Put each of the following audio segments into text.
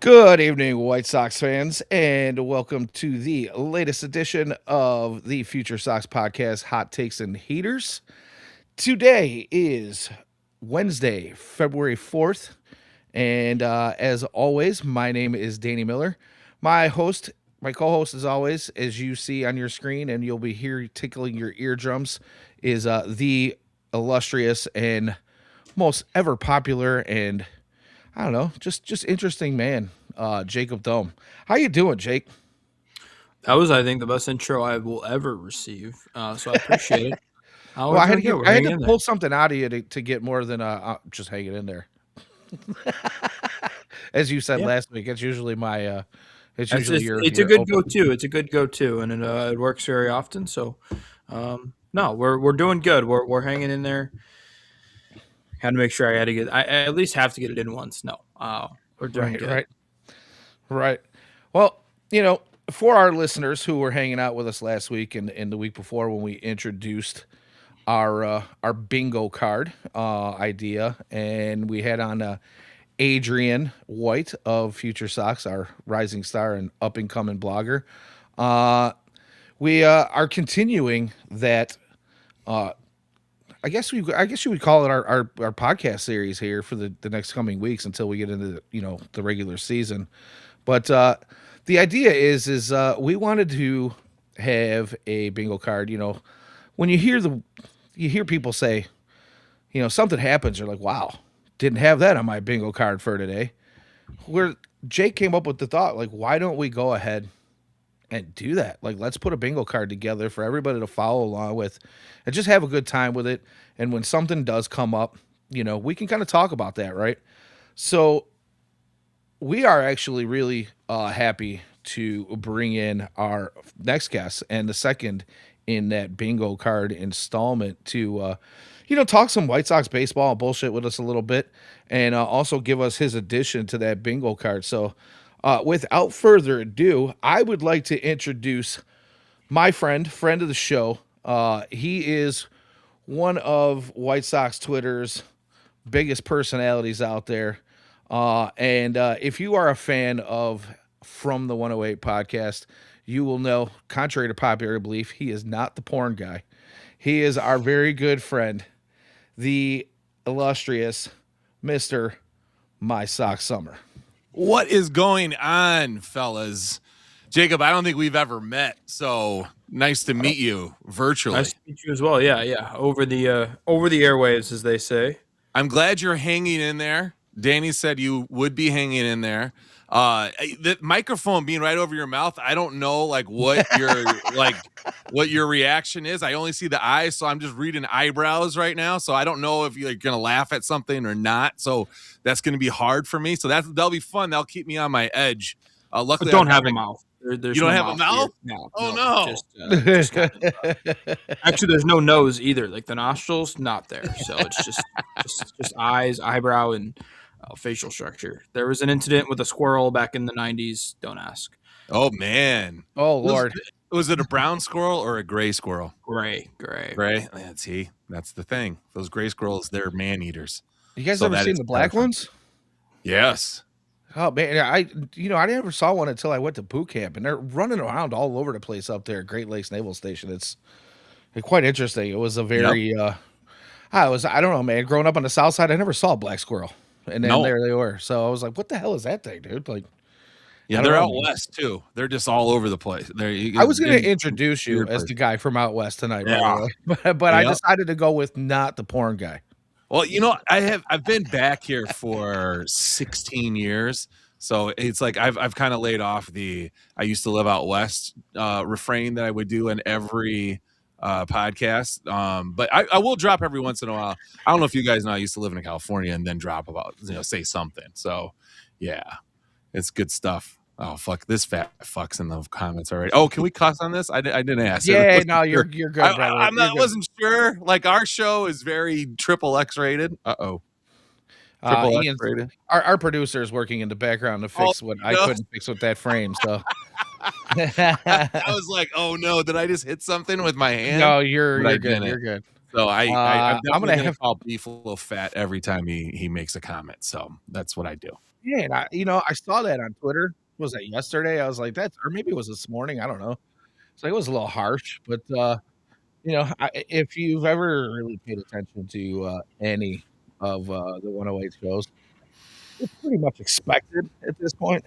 Good evening, White Sox fans, and welcome to the latest edition of the Future Sox podcast, Hot Takes and Heaters. Today is Wednesday, February 4th, and as always, my name is Danny Miller. My co-host, as always, as you see on your screen, and you'll be here tickling your eardrums, is the illustrious and most ever popular and I don't know, just interesting man, Jacob Dome. How you doing, Jake? That was, I think, the best intro I will ever receive. So I appreciate it. Well, We're doing good. We're I had hanging to in there. pull something out of you to get more than just hanging in there. As you said Yeah. last week, it's usually my it's It's usually just, your it's a your good open. go-to. It's a good go-to, and it works very often. So, no, we're doing good. We're hanging in there. Had to make sure I at least have to get it in once. No, we're doing Right, good. right. Well, for our listeners who were hanging out with us last week and the week before when we introduced our bingo card idea, and we had on Adrian White of Future Sox, our rising star and up and coming blogger. We are continuing that. I guess you would call it our podcast series here for the next coming weeks until we get into the regular season. But the idea is we wanted to have a bingo card. When you hear people say, something happens, you're like, wow, didn't have that on my bingo card for today. Where Jake came up with the thought, like, why don't we go ahead and do that? Like, let's put a bingo card together for everybody to follow along with and just have a good time with it. And when something does come up, we can kind of talk about that, right? So we are actually really happy to bring in our next guest and the second in that bingo card installment to talk some White Sox baseball and bullshit with us a little bit, and also give us his addition to that bingo card. So without further ado, I would like to introduce my friend of the show. He is one of White Sox Twitter's biggest personalities out there. And if you are a fan of From the 108 podcast, you will know, contrary to popular belief, he is not the porn guy. He is our very good friend, the illustrious Mr. My Sox Summer. What is going on, fellas? Jacob, I don't think we've ever met, so nice to meet you virtually. Nice to meet you as well. Yeah. Over the airwaves, as they say. I'm glad you're hanging in there. Danny said you would be hanging in there. The microphone being right over your mouth, I don't know what your reaction is. I only see the eyes, so I'm just reading eyebrows right now. So I don't know if you're gonna laugh at something or not. So that's gonna be hard for me. So that'll be fun. That'll keep me on my edge. Luckily, But don't have a mouth. There's you don't no have a mouth? here. No. Oh no! Just kind of, actually, there's no nose either. Like the nostrils, not there. So it's just eyes, eyebrow, and facial structure. There was an incident with a squirrel back in the 90s. Don't ask. Oh man! Oh Lord, was it a brown squirrel or a gray squirrel? Gray. That's the thing. Those gray squirrels, they're man eaters. you guys So ever that seen is the black terrifying. ones? Yes. Oh man, I never saw one until I went to boot camp, and they're running around all over the place up there at Great Lakes Naval Station. It's quite interesting. It was a very I don't know, man. Growing up on the south side, I never saw a black squirrel, and then No. there they were. So I was like, "What the hell is that thing, dude?" Like, Yeah, I don't they're know, out man. west too. They're just all over the place. I was going to introduce you as the guy from out west tonight, by the way, but I Yep. decided to go with not the porn guy. Well, I've been back here for 16 years. So it's like I've kind of laid off the I used to live out west refrain that I would do in every podcast. But I will drop every once in a while. I don't know if you guys know I used to live in California and then drop about say something. So yeah, it's good stuff. Oh fuck, this fat fuck's in the comments already. Oh, can we cuss on this? I didn't ask. Yeah, no, you're good, brother. I wasn't sure. Like our show is very triple X rated. Triple X rated. Our producer is working in the background to fix what I couldn't fix with that frame. So I was like, oh no, did I just hit something with my hand? no, you're good. You're good. So I'm I'm definitely gonna gonna have call Beef a little fat every time he makes a comment. So that's what I do. yeah, and I saw that on Twitter. Was that yesterday? I was like, that's or maybe it was this morning. I don't know. So it was a little harsh, but if you've ever really paid attention to any of the 108 shows, it's pretty much expected at this point.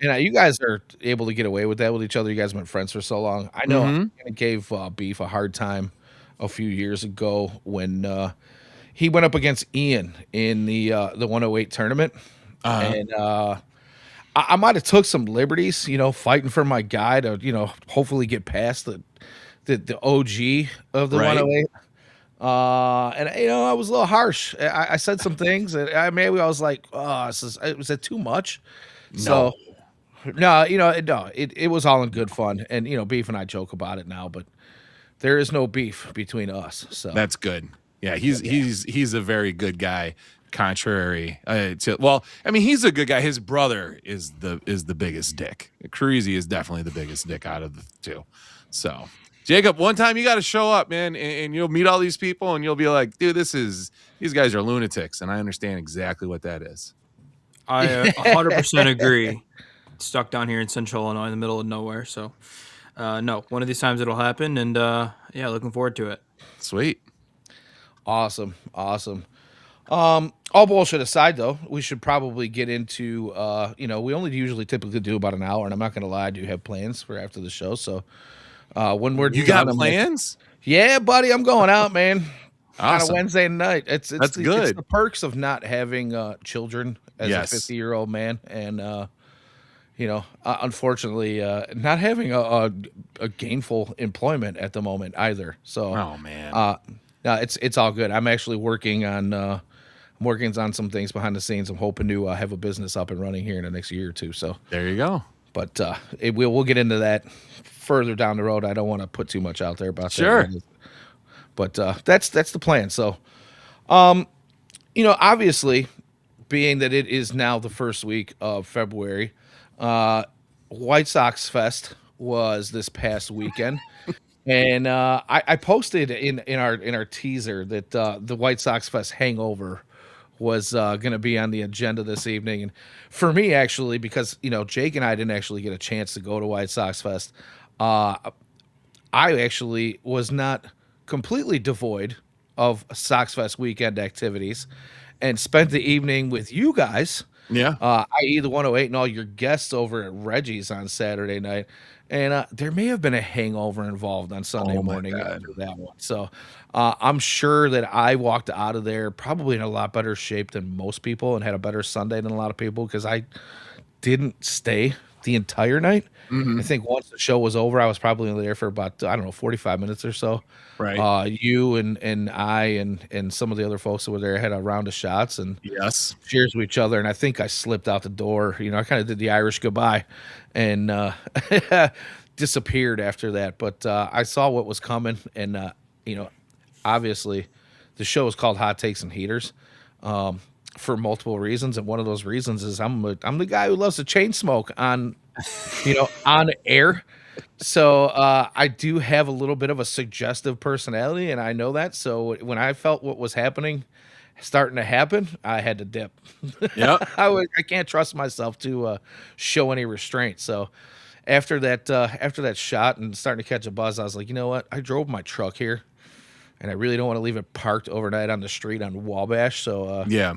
And you guys are able to get away with that with each other. You guys have been friends for so long. I know I Mm-hmm. kinda gave Beef a hard time a few years ago when he went up against Ian in the 108 tournament, Uh-huh. and I might have took some liberties, fighting for my guy to hopefully get past the OG of the Right? 108. And I was a little harsh. I said some things, and maybe I was like, "Oh, was it too much?" So No. no, no, it was all in good fun, and Beef and I joke about it now, but there is no beef between us. So That's good. Yeah, yeah, he's a very good guy. Contrary to, well, I mean, he's a good guy. His brother is the biggest dick. Cruzy is definitely the biggest dick out of the two. So, Jacob, one time you got to show up, man, and you'll meet all these people, and you'll be like, dude, these guys are lunatics, and I understand exactly what that is. I 100% agree. Stuck down here in Central Illinois, in the middle of nowhere. So, no, one of these times it'll happen, and yeah, looking forward to it. Sweet. awesome, awesome. All bullshit aside, though, we should probably get into. We only usually typically do about an hour, and I'm not gonna lie, I do have plans for after the show. So when we're You done, got I'm like, plans? yeah, buddy, I'm going out, man. On a Awesome. Wednesday night. It's That's it's the good. perks of not having children as a Yes. 50-year-old man, and unfortunately, not having a gainful employment at the moment either. So, Oh man. no, it's all good. I'm actually working on some things behind the scenes. I'm hoping to have a business up and running here in the next year or two. So, There you go. but we'll get into that further down the road. I don't want to put too much out there about Sure. that. But that's the plan. So, obviously, being that it is now the first week of February, White Sox Fest was this past weekend, and I posted in our teaser that the White Sox Fest hangover was going to be on the agenda this evening, and for me actually, because Jake and I didn't actually get a chance to go to White Sox Fest. Uh, I actually was not completely devoid of Sox Fest weekend activities and spent the evening with you guys, Yeah. i.e., the 108 and all your guests over at Reggie's on Saturday night. And there may have been a hangover involved on Sunday Oh my morning God. after that one. So I'm sure that I walked out of there probably in a lot better shape than most people and had a better Sunday than a lot of people because I didn't stay the entire night. I Mhm. think once the show was over, I was probably only there for about, I don't know, 45 minutes or so. Right. You and I and some of the other folks that were there had a round of shots and Yes. cheers to each other. And I think I slipped out the door. I kind of did the Irish goodbye and disappeared after that. But I saw what was coming. And, obviously the show is called Hot Takes and Heaters. For multiple reasons, and one of those reasons is I'm the guy who loves to chain smoke on air. So I do have a little bit of a suggestive personality, and I know that. So when I felt what was happening starting to happen, I had to dip. Yep. I can't trust myself to show any restraint. So after that shot and starting to catch a buzz, I was like, you know what? I drove my truck here, and I really don't want to leave it parked overnight on the street on Wabash. So Yeah.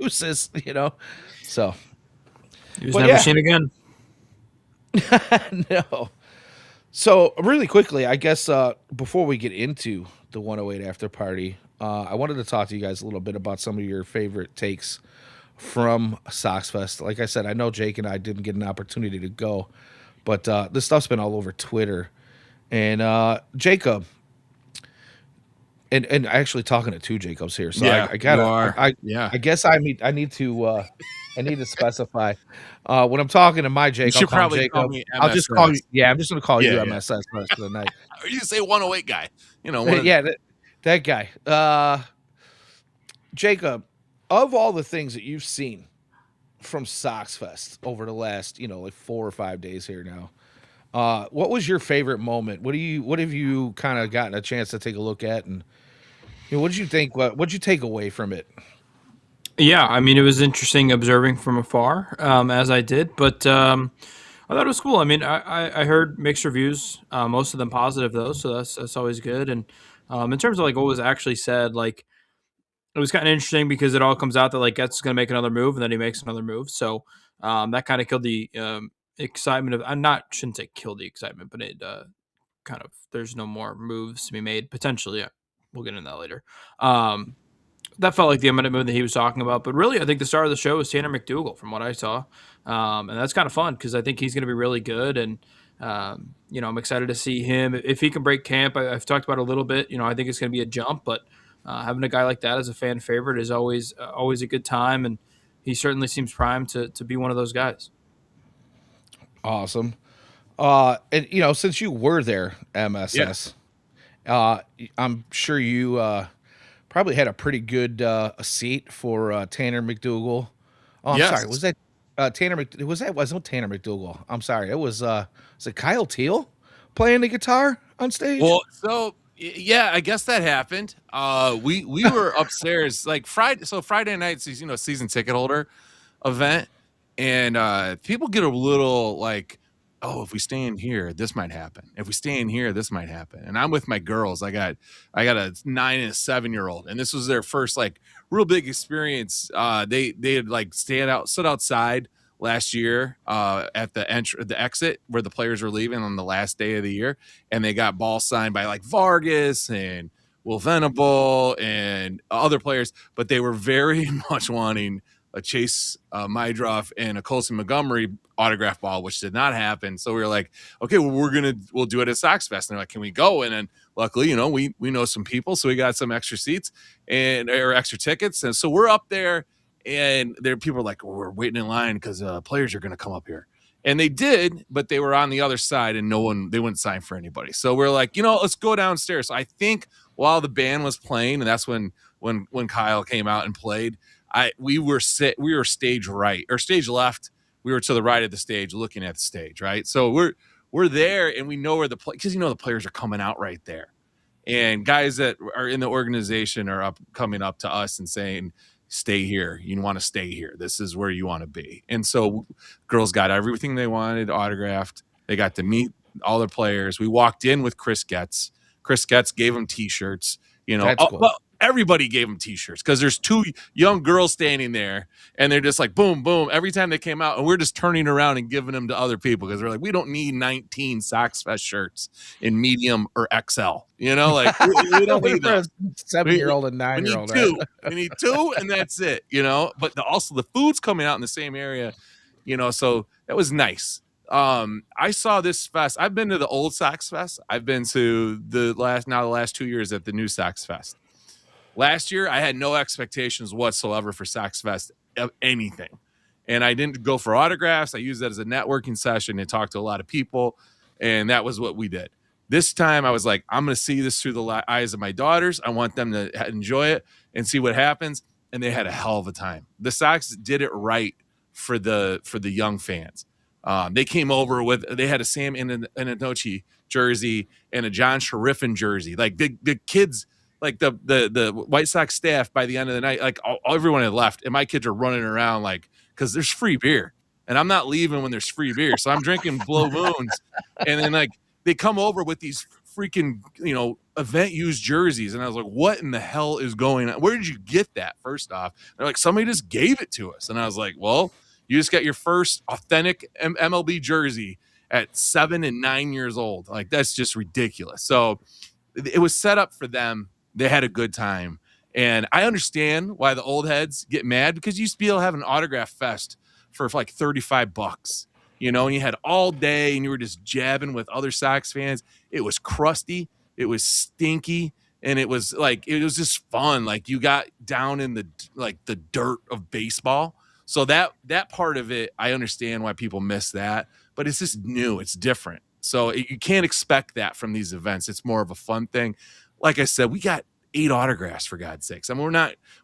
deuces. So He was But never yeah. seen again. no. So really quickly, I guess before we get into the 108 after party, I wanted to talk to you guys a little bit about some of your favorite takes from Sox Fest. Like I said, I know Jake and I didn't get an opportunity to go, but this stuff's been all over Twitter. And Jacob, and actually talking to two Jacobs here, so Yeah, I gotta, you are. I Yeah. guess I need to specify when I'm talking to my Jake. You I'll should call him probably call Jacob. me I'll just call you. MSS. Yeah, I'm just gonna call you Yeah, yeah. MSS for the rest of the night. Or you say 108 guy. One of Yeah, that guy. Jacob, of all the things that you've seen from Sox Fest over the last, like 4 or 5 days here now, what was your favorite moment? What have you kind of gotten a chance to take a look at, and What did you think? What'd you take away from it? Yeah, I mean, it was interesting observing from afar, as I did, but I thought it was cool. I mean, I heard mixed reviews, most of them positive though, so that's always good. And in terms of like what was actually said, like it was kind of interesting because it all comes out that like Getz is going to make another move, and then he makes another move. So that kind of killed the excitement of. I'm not shouldn't say kill the excitement, but it kind of there's no more moves to be made potentially. Yeah, we'll get into that later. Um, that felt like the minute move that he was talking about. But really, I think the star of the show is Tanner McDougal, from what I saw, and that's kind of fun because I think he's going to be really good. And I'm excited to see him if he can break camp. I've talked about it a little bit. I think it's going to be a jump, but having a guy like that as a fan favorite is always a good time, and he certainly seems primed to be one of those guys. Awesome. And since you were there, Yeah. MSS, I'm sure you probably had a pretty good seat for Tanner McDougal. Oh, I'm sorry. Yes. Was that Tanner? Was that wasn't Tanner McDougal? I'm sorry. It was it Kyle Teal playing the guitar on stage? Well, so yeah, I guess that happened. We were upstairs like Friday. So Friday nights is season ticket holder event, and people get a little like, oh, if we stay in here, this might happen. If we stay in here, this might happen. And I'm with my girls. I got a 9 and a 7-year-old, and this was their first like real big experience. They had like stood outside last year at the exit where the players were leaving on the last day of the year, and they got ball signed by like Vargas and Will Venable and other players, but they were very much wanting a Chase Mydroff and a Colson Montgomery autograph ball, which did not happen. So we were like, okay, well, we'll do it at Sox Fest. And they're like, can we go? And then luckily, we know some people, so we got some extra seats or extra tickets, and so we're up there. And there, people are like, oh, we're waiting in line because players are going to come up here. And they did, but they were on the other side, and they wouldn't sign for anybody. So we're like, let's go downstairs. So I think while the band was playing, and that's when Kyle came out and played, we were stage right or stage left. We were to the right of the stage, looking at the stage, right. So we're there, and we know where because the players are coming out right there, and guys that are in the organization are coming up to us and saying, stay here. You want to stay here. This is where you want to be. And so girls got everything they wanted autographed. They got to meet all the players. We walked in with Chris Getz. Chris Getz gave them T-shirts. That's cool. Well, everybody gave them T-shirts because there's two young girls standing there, and they're just like boom, boom every time they came out, and we're just turning around and giving them to other people because they're like, we don't need 19 Sox Fest shirts in medium or XL. Like we don't need those. 7-year-old and 9-year-old. We need two. We need two, and that's it. But also the food's coming out in the same area. So that was nice. I saw this fest. I've been to the old Sox Fest. I've been to the last 2 years at the new Sox Fest. Last year, I had no expectations whatsoever for Sox Fest of anything. And I didn't go for autographs. I used that as a networking session and talked to a lot of people. And that was what we did. This time, I was like, I'm going to see this through the eyes of my daughters. I want them to enjoy it and see what happens. And they had a hell of a time. The Sox did it right for the young fans. They came over they had a Sam Inanochi jersey and a John Sheriffin jersey. Like the kids, like the White Sox staff by the end of the night, like everyone had left, and my kids are running around like because there's free beer, and I'm not leaving when there's free beer, so I'm drinking Blue Moons, and then like they come over with these freaking event used jerseys, and I was like, what in the hell is going on? Where did you get that? First off, they're like, somebody just gave it to us, and I was like, well, you just got your first authentic MLB jersey at 7 and 9 years old. Like that's just ridiculous. So it was set up for them. They had a good time. And I understand why the old heads get mad because you used to be able to have an autograph fest for like $35, and you had all day and you were just jabbing with other Sox fans. It was crusty. It was stinky. And it was just fun. Like you got down in the dirt of baseball. So that part of it, I understand why people miss that, but it's just new. It's different. So you can't expect that from these events. It's more of a fun thing. Like I said, we got 8 autographs for God's sakes. I mean,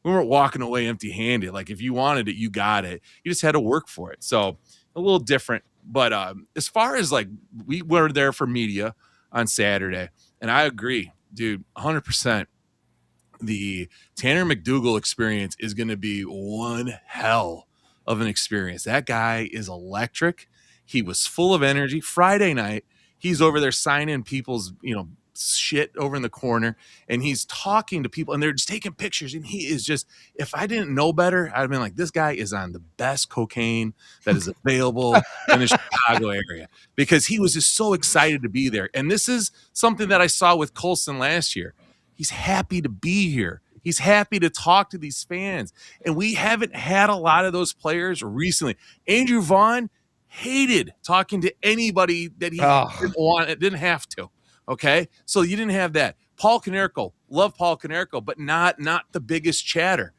we weren't walking away empty-handed. Like if you wanted it, you got it. You just had to work for it. So a little different. But as far as like we were there for media on Saturday, and I agree, dude, 100%. the Tanner McDougal experience is going to be one hell of an experience. That guy is electric. He was full of energy. Friday night, he's over there signing people's, shit over in the corner, and he's talking to people, and they're just taking pictures. And he is just, if I didn't know better, I'd have been like, this guy is on the best cocaine that is available in the Chicago area, because he was just so excited to be there. And this is something that I saw with Colson last year. He's happy to be here. He's happy to talk to these fans. And we haven't had a lot of those players recently. Andrew Vaughn hated talking to anybody that he didn't have to. Okay. So you didn't have that. Paul Konerko, love Paul Konerko, but not the biggest chatter.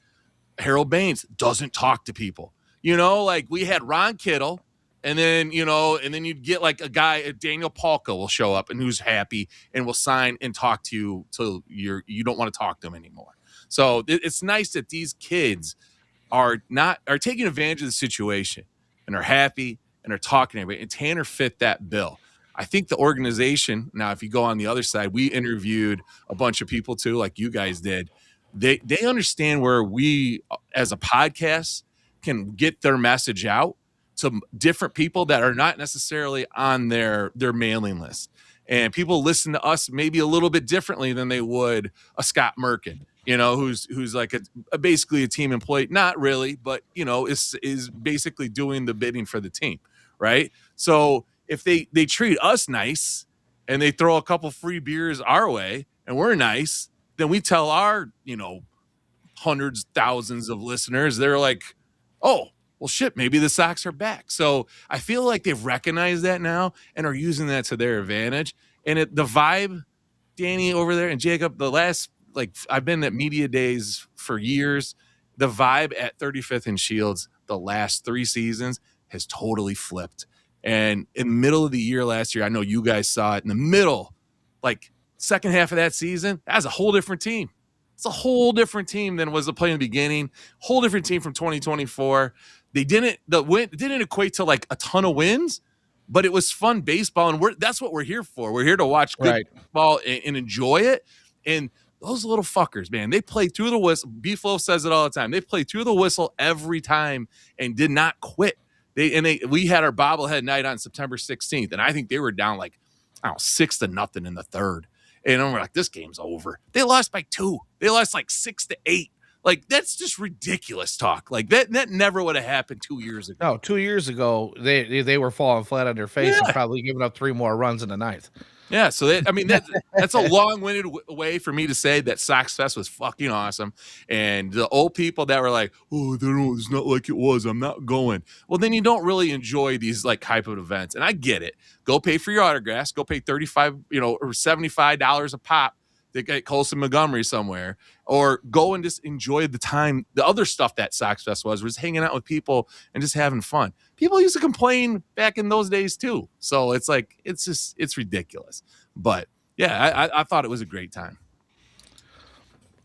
Harold Baines doesn't talk to people. Like we had Ron Kittle, and then, and then you'd get like a guy, Daniel Palka will show up and who's happy and will sign and talk to you till you don't want to talk to them anymore. So it's nice that these kids are taking advantage of the situation and are happy and are talking to everybody. And Tanner fit that bill. I think the organization, now, if you go on the other side, we interviewed a bunch of people too, like you guys did. They understand where we, as a podcast, can get their message out to different people that are not necessarily on their mailing list. And people listen to us maybe a little bit differently than they would a Scott Merkin, who's like basically a team employee. Not really, but, is basically doing the bidding for the team, right? So if they treat us nice and they throw a couple free beers our way and we're nice, then we tell our, hundreds, thousands of listeners, they're like, oh, well, shit, maybe the Sox are back. So I feel like they've recognized that now and are using that to their advantage. And the vibe, Danny over there and Jacob, I've been at media days for years. The vibe at 35th and Shields the last 3 seasons has totally flipped. And in the middle of the year last year, I know you guys saw it in the middle, like second half of that season, that's a whole different team. It's a whole different team than was the play in the beginning. Whole different team from 2024. It didn't equate to like a ton of wins, but it was fun baseball, and that's what we're here for. We're here to watch good baseball and enjoy it. And those little fuckers, man, they play through the whistle. Beeflo says it all the time. They play through the whistle every time and did not quit. We had our bobblehead night on September 16th, and I think they were down 6-0 in the third. And we're like, this game's over. They lost by 2. They lost 6-8. Like, that's just ridiculous talk. Like, that never would have happened 2 years ago. No, 2 years ago, they were falling flat on their face and probably giving up 3 more runs in the ninth. Yeah, so that's a long-winded way for me to say that Sox Fest was fucking awesome. And the old people that were like, oh, it's not like it was, I'm not going. Well, then you don't really enjoy these type of events. And I get it. Go pay for your autographs. Go pay $35, or $75 a pop to get Colson Montgomery somewhere. Or go and just enjoy the time. The other stuff that Sox Fest was hanging out with people and just having fun. People used to complain back in those days too. So it's it's ridiculous. But yeah, I thought it was a great time.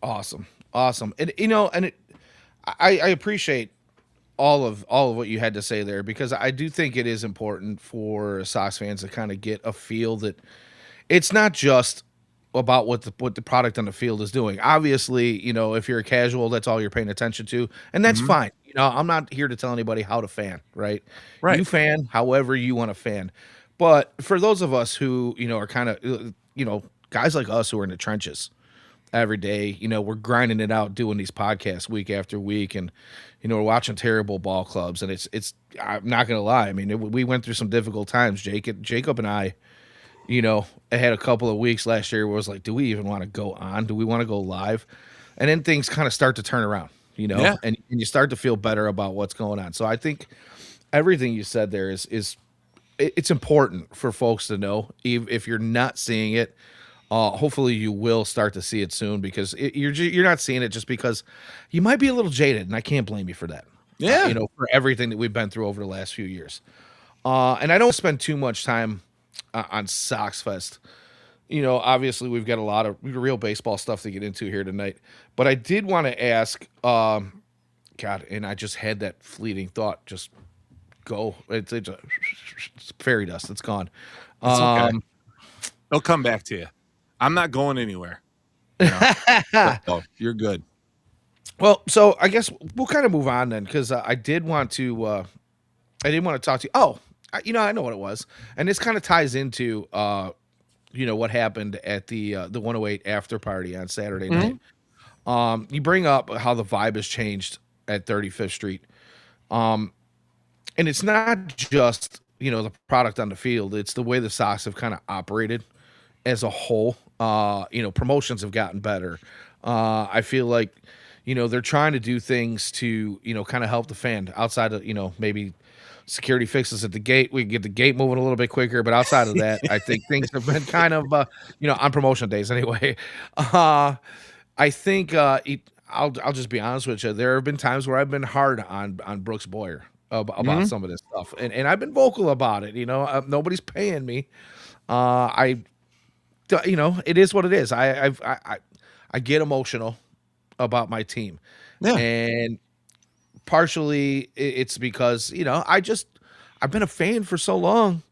Awesome. And I appreciate all of what you had to say there, because I do think it is important for Sox fans to kind of get a feel that it's not just about what the product on the field is doing. Obviously, if you're a casual, that's all you're paying attention to, and that's fine. I'm not here to tell anybody how to fan, right? You fan however you want to fan. But for those of us who, are kind of, guys like us who are in the trenches every day, we're grinding it out, doing these podcasts week after week, and, we're watching terrible ball clubs, and it's I'm not going to lie. I mean, we went through some difficult times. Jacob and I, I had a couple of weeks last year where it was like, do we even want to go on? Do we want to go live? And then things kind of start to turn around, and you start to feel better about what's going on. So I think everything you said there is it's important for folks to know. If you're not seeing it, hopefully you will start to see it soon, because you're not seeing it just because you might be a little jaded, and I can't blame you for that. Yeah. For everything that we've been through over the last few years. And I don't spend too much time on Sox Fest. Obviously we've got a lot of real baseball stuff to get into here tonight, but I did want to ask, God, and I just had that fleeting thought, just go. It's fairy dust. It's gone. It's okay. They'll come back to you. I'm not going anywhere. You know, so you're good. Well, so I guess we'll kind of move on then, because I did want to. I didn't want to talk to you. Oh, I know what it was, and this kind of ties into what happened at the 108 after party on Saturday night. You bring up how the vibe has changed at 35th Street, and it's not just the product on the field; it's the way the Sox have kind of operated as a whole. Promotions have gotten better. I feel like they're trying to do things to kind of help the fan outside of maybe security fixes at the gate. We can get the gate moving a little bit quicker, but outside of that, I think things have been kind of on promotion days anyway. I think I'll just be honest with you. There have been times where I've been hard on Brooks Boyer about some of this stuff, and I've been vocal about it. Nobody's paying me. It is what it is. I get emotional about my team, and partially it's because I've been a fan for so long,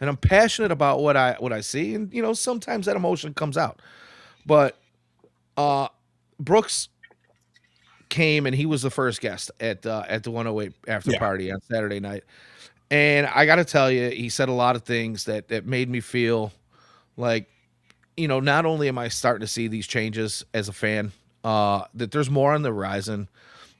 and I'm passionate about what I see, and sometimes that emotion comes out. But Brooks came and he was the first guest at the 108 after party on Saturday night, and I got to tell you, he said a lot of things that made me feel like not only am I starting to see these changes as a fan, that there's more on the horizon.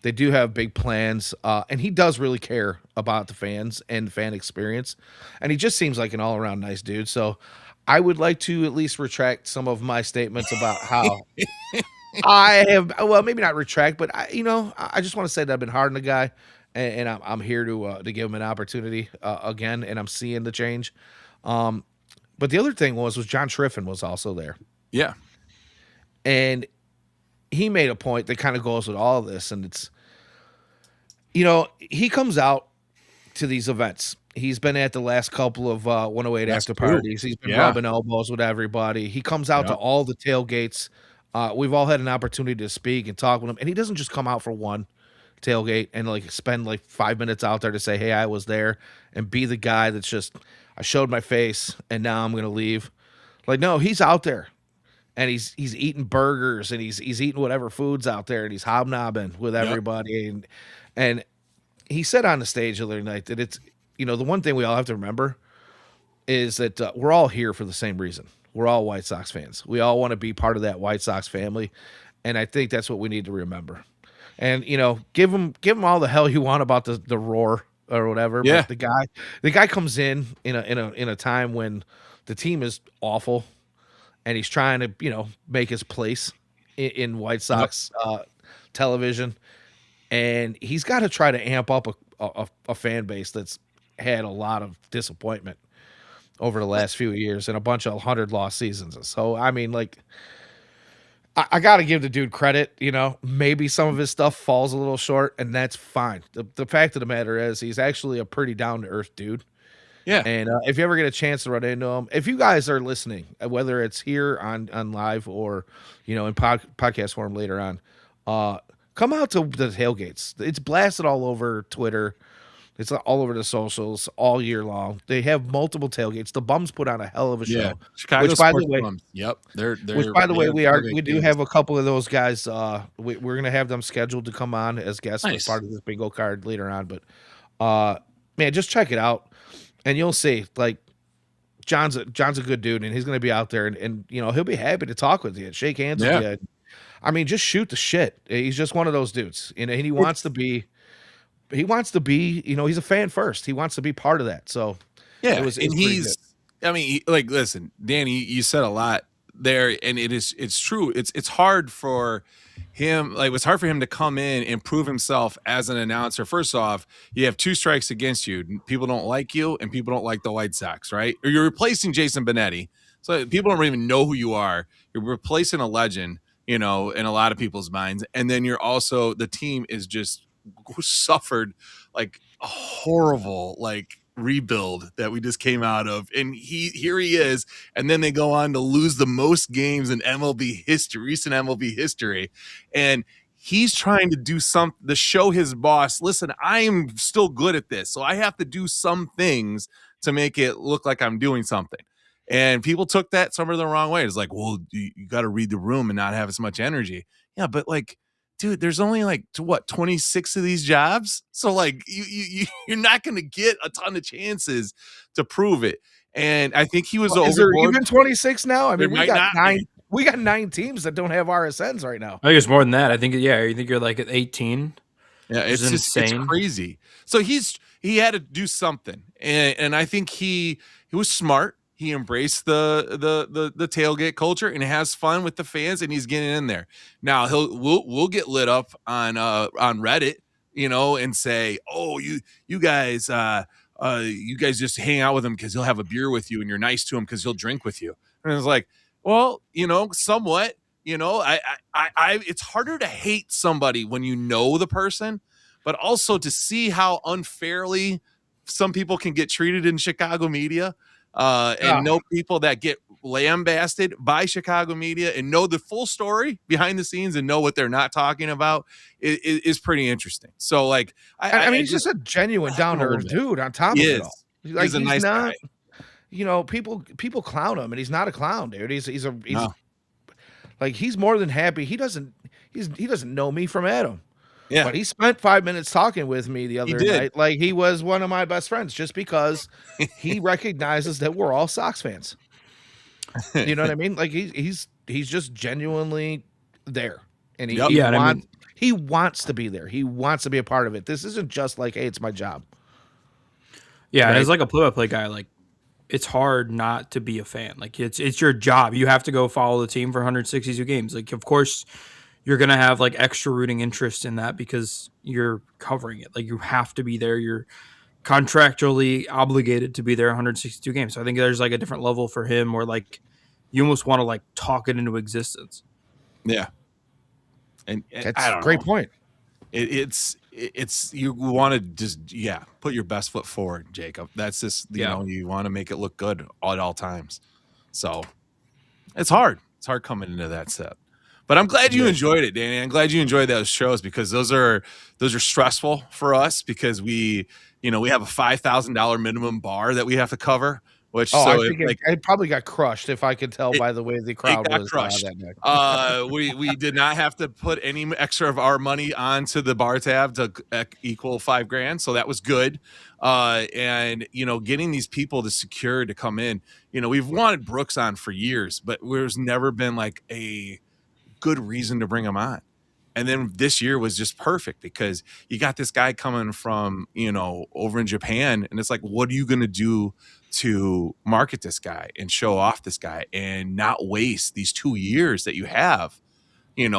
They do have big plans, and he does really care about the fans and the fan experience, and he just seems like an all-around nice dude. So I would like to at least retract some of my statements about how I have, well, maybe not retract, but I just want to say that I've been hard on the guy, and I'm here to give him an opportunity again, and I'm seeing the change. But the other thing was John Triffin was also there. Yeah. And he made a point that kind of goes with all of this. And it's, he comes out to these events. He's been at the last couple of 108 after parties. He's been rubbing elbows with everybody. He comes out to all the tailgates. We've all had an opportunity to speak and talk with him. And he doesn't just come out for one tailgate and spend 5 minutes out there to say, hey, I was there, and be the guy that's just, I showed my face and now I'm gonna leave. No, he's out there and he's eating burgers and he's eating whatever food's out there and he's hobnobbing with everybody. And he said on the stage the other night that it's the one thing we all have to remember is that we're all here for the same reason. We're all White Sox fans. We all want to be part of that White Sox family, and I think that's what we need to remember. And give him all the hell you want about the roar or whatever. Yeah. But the guy comes in a time when the team is awful, and he's trying to make his place in White Sox television, and he's got to try to amp up a fan base that's had a lot of disappointment over the last few years and a bunch of 100-loss seasons. So I mean, I got to give the dude credit. Maybe some of his stuff falls a little short, and that's fine. The fact of the matter is he's actually a pretty down-to-earth dude. Yeah. And if you ever get a chance to run into him, if you guys are listening, whether it's here on live or, in podcast form later on, come out to the tailgates. It's blasted all over Twitter. It's all over the socials all year long. They have multiple tailgates. The Bums put on a hell of a show. Chicago which, by Sports the way, Bums. Yep. Which, by the way, we do have a couple of those guys. We're gonna have them scheduled to come on as guests as part of this bingo card later on. But man, just check it out, and you'll see. John's a good dude, and he's gonna be out there, and he'll be happy to talk with you, and shake hands with you. I mean, just shoot the shit. He's just one of those dudes, and he wants to be. He wants to be, he's a fan first. He wants to be part of that. So yeah, I mean, listen, Danny, you said a lot there, and it's true. It's hard for him. It's hard for him to come in and prove himself as an announcer. First off, you have two strikes against you. People don't like you, and people don't like the White Sox, right? Or you're replacing Jason Benetti, so people don't even know who you are. You're replacing a legend, in a lot of people's minds, and then you're also, the team is just suffered a horrible rebuild that we just came out of, and here he is, and then they go on to lose the most games in MLB history, recent MLB history, and he's trying to do something to show his boss, listen, I am still good at this, so I have to do some things to make it look like I'm doing something. And people took that some of the wrong way. It's like, well, you got to read the room and not have as much energy. Yeah, but like, dude, there's only like 26 of these jobs, so like you're not going to get a ton of chances to prove it. And I think he was Well, is there overboard. even 26 now? I There mean, we might got not nine. be. We got 9 teams that don't have RSNs right now. I think it's more than that. I think I think you're like at 18. Yeah, Which is it's insane. crazy. So he had to do something, and I think he was smart. He embraced the tailgate culture and has fun with the fans, and he's getting in there. Now we'll get lit up on Reddit, and say, oh, you guys you guys just hang out with him because he'll have a beer with you, and you're nice to him because he'll drink with you. And it's like, well, somewhat. I it's harder to hate somebody when you know the person, but also to see how unfairly some people can get treated in Chicago media, and know people that get lambasted by Chicago media and know the full story behind the scenes and know what they're not talking about is pretty interesting. So like, I mean, he's just a genuine down to earth dude. On top of it all, like, he's a nice not, guy. People clown him, and he's not a clown, dude. He's No. like, he's more than happy. He doesn't know me from Adam. Yeah, But he spent 5 minutes talking with me the other did. night, like he was one of my best friends, just because he recognizes that we're all Sox fans. You know what I mean? Like he's just genuinely there, and he, Yep. he Yeah, and I wants mean- he wants to be there. He wants to be a part of it. This isn't just like, hey, it's my job. Yeah, and Right. as like a play-by-play guy, like it's hard not to be a fan. Like it's your job. You have to go follow the team for 162 games. Like of course you're gonna have like extra rooting interest in that because you're covering it. Like you have to be there. You're contractually obligated to be there 162 games. So I think there's like a different level for him where like you almost want to like talk it into existence. Yeah. And That's I a don't great know. point. It's you want to just put your best foot forward, Jacob. That's just you want to make it look good at all times. So it's hard. It's hard coming into that set. But I'm glad you enjoyed it, Danny. I'm glad you enjoyed those shows because those are stressful for us because we have a $5,000 minimum bar that we have to cover. Which I think it probably got crushed, if I could tell by the way the crowd got was crushed. that night. We did not have to put any extra of our money onto the bar tab to equal $5,000, so that was good. And getting these people to secure to come in, we've wanted Brooks on for years, but there's never been like a good reason to him on. And then this year was just perfect because you got this guy coming from, over in Japan. And it's like, what are you going to do to market this guy and show off this guy and not waste these 2 years that you have, and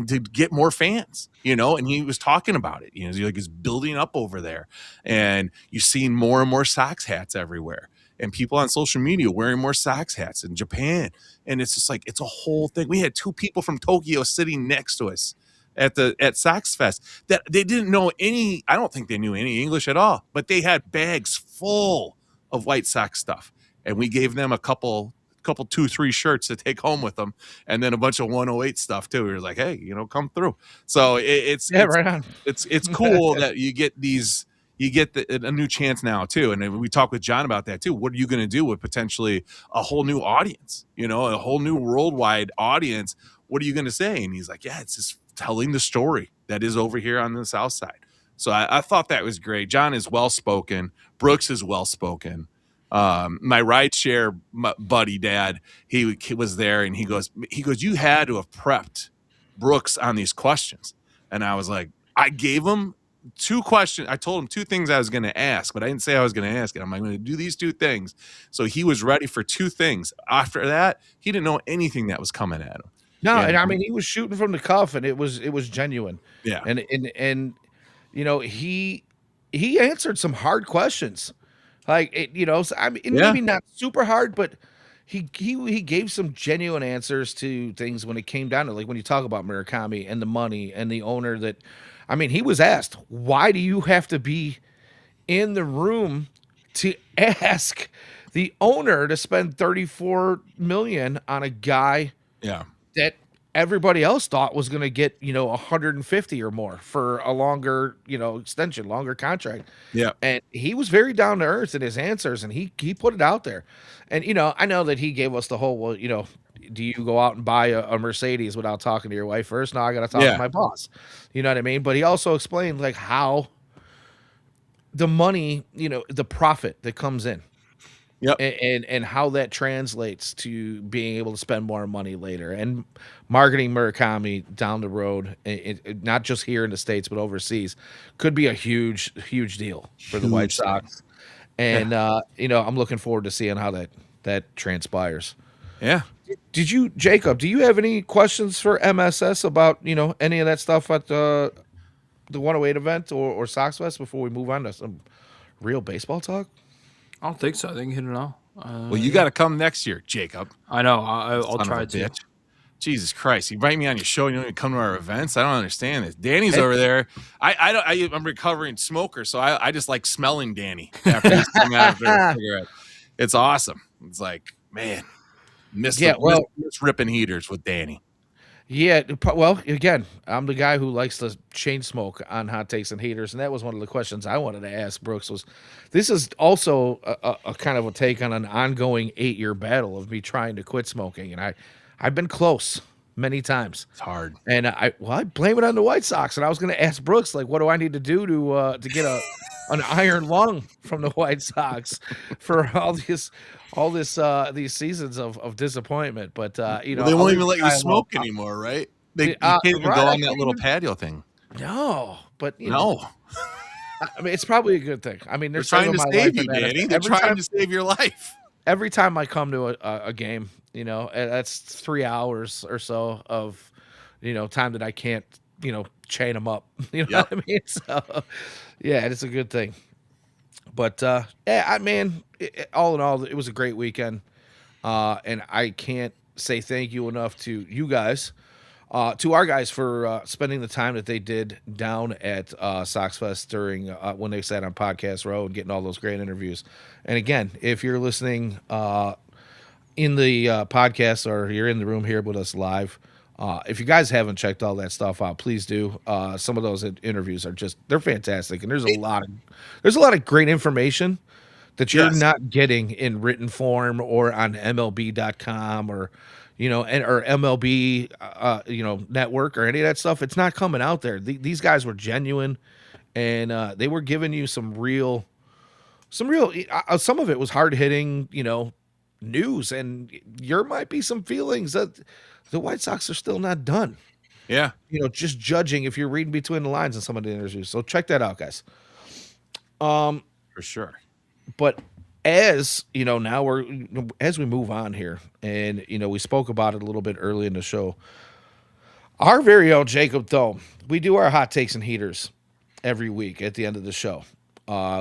to get more fans, and he was talking about it, he's building up over there and you've seen more and more Sox hats everywhere and people on social media wearing more Sox hats in Japan. And it's just like, it's a whole thing. We had 2 people from Tokyo sitting next to us at Sox Fest that they didn't know any. I don't think they knew any English at all, but they had bags full of White Sox stuff, and we gave them a couple 2-3 shirts to take home with them, and then a bunch of 108 stuff too. We were like, hey, come through. So it's right on. It's cool that you get these. You get a new chance now too, and we talked with John about that too. What are you going to do with potentially a whole new audience? A whole new worldwide audience. What are you going to say? And he's like, yeah, it's just telling the story that is over here on the South Side. So I thought that was great. John is well spoken. Brooks is well spoken. My rideshare buddy dad, he was there, and he goes, you had to have prepped Brooks on these questions. And I was like, I gave him 2 questions. I told him 2 things I was going to ask, but I didn't say I was going to ask it. I'm like, I'm going to do these 2 things. So he was ready for 2 things. After that, he didn't know anything that was coming at him. No, and I mean, he was shooting from the cuff, and it was genuine. Yeah. And he answered some hard questions. Like, I mean, maybe not super hard, but he gave some genuine answers to things when it came down to, like, when you talk about Murakami and the money and the owner that, I mean, he was asked, why do you have to be in the room to ask the owner to spend $34 million on a guy Yeah. that everybody else thought was going to get, 150 or more for a longer, extension, longer contract. Yeah. And he was very down to earth in his answers, and he put it out there. And I know that he gave us the whole, well, do you go out and buy a Mercedes without talking to your wife first? No, I got to talk to Yeah. my boss. You know what I mean? But he also explained like how the money, the profit that comes in, Yep. and how that translates to being able to spend more money later and marketing Murakami down the road, not just here in the States but overseas, could be a huge deal for the White Huge thing. Sox. And I'm looking forward to seeing how that transpires. Yeah. Did you, Jacob, do you have any questions for MSS about any of that stuff at the 108 event or Sox Fest before we move on to some real baseball talk? I don't think so. I think you hit it all. Well, you got to come next year, Jacob. I know. I'll Son of try a to. bitch. Jesus Christ! You invite me on your show, and you don't even come to our events. I don't understand this. Danny's over there. I'm recovering smoker, so I just like smelling Danny after he's come after a cigarette. It's awesome. It's like, man, miss ripping heaters with Danny. Yeah, well, again, I'm the guy who likes to chain smoke on hot takes and heaters, and that was one of the questions I wanted to ask Brooks. This is also a kind of a take on an ongoing 8-year battle of me trying to quit smoking, and I've been close many times. It's hard, and I blame it on the White Sox, and I was going to ask Brooks, like, what do I need to do to get an iron lung from the White Sox for these seasons of disappointment? But they won't even let you smoke anymore, right? You can't even go on that little patio thing. No, but no. I mean, it's probably a good thing. I mean, they're trying to save you, Danny. They're trying to save your life. Every time I come to a game, that's 3 hours or so of, time that I can't, chain them up. You know what I mean? So, yeah, it's a good thing. But all in all, it was a great weekend, and I can't say thank you enough to you guys. To our guys for spending the time that they did down at Sox Fest during when they sat on Podcast Row and getting all those great interviews. And again, if you're listening in the podcast or you're in the room here with us live, if you guys haven't checked all that stuff out, please do. Some of those interviews are they're fantastic, and there's a lot of great information that you're not getting in written form or on MLB.com or or MLB, network or any of that stuff. It's not coming out there. These guys were genuine, and they were giving you some real. Some of it was hard hitting, news, and there might be some feelings that the White Sox are still not done. Yeah, just judging if you're reading between the lines in some of the interviews. So check that out, guys. For sure. But as now as we move on here, and we spoke about it a little bit early in the show. Our very own Jacob Thome, we do our hot takes and heaters every week at the end of the show,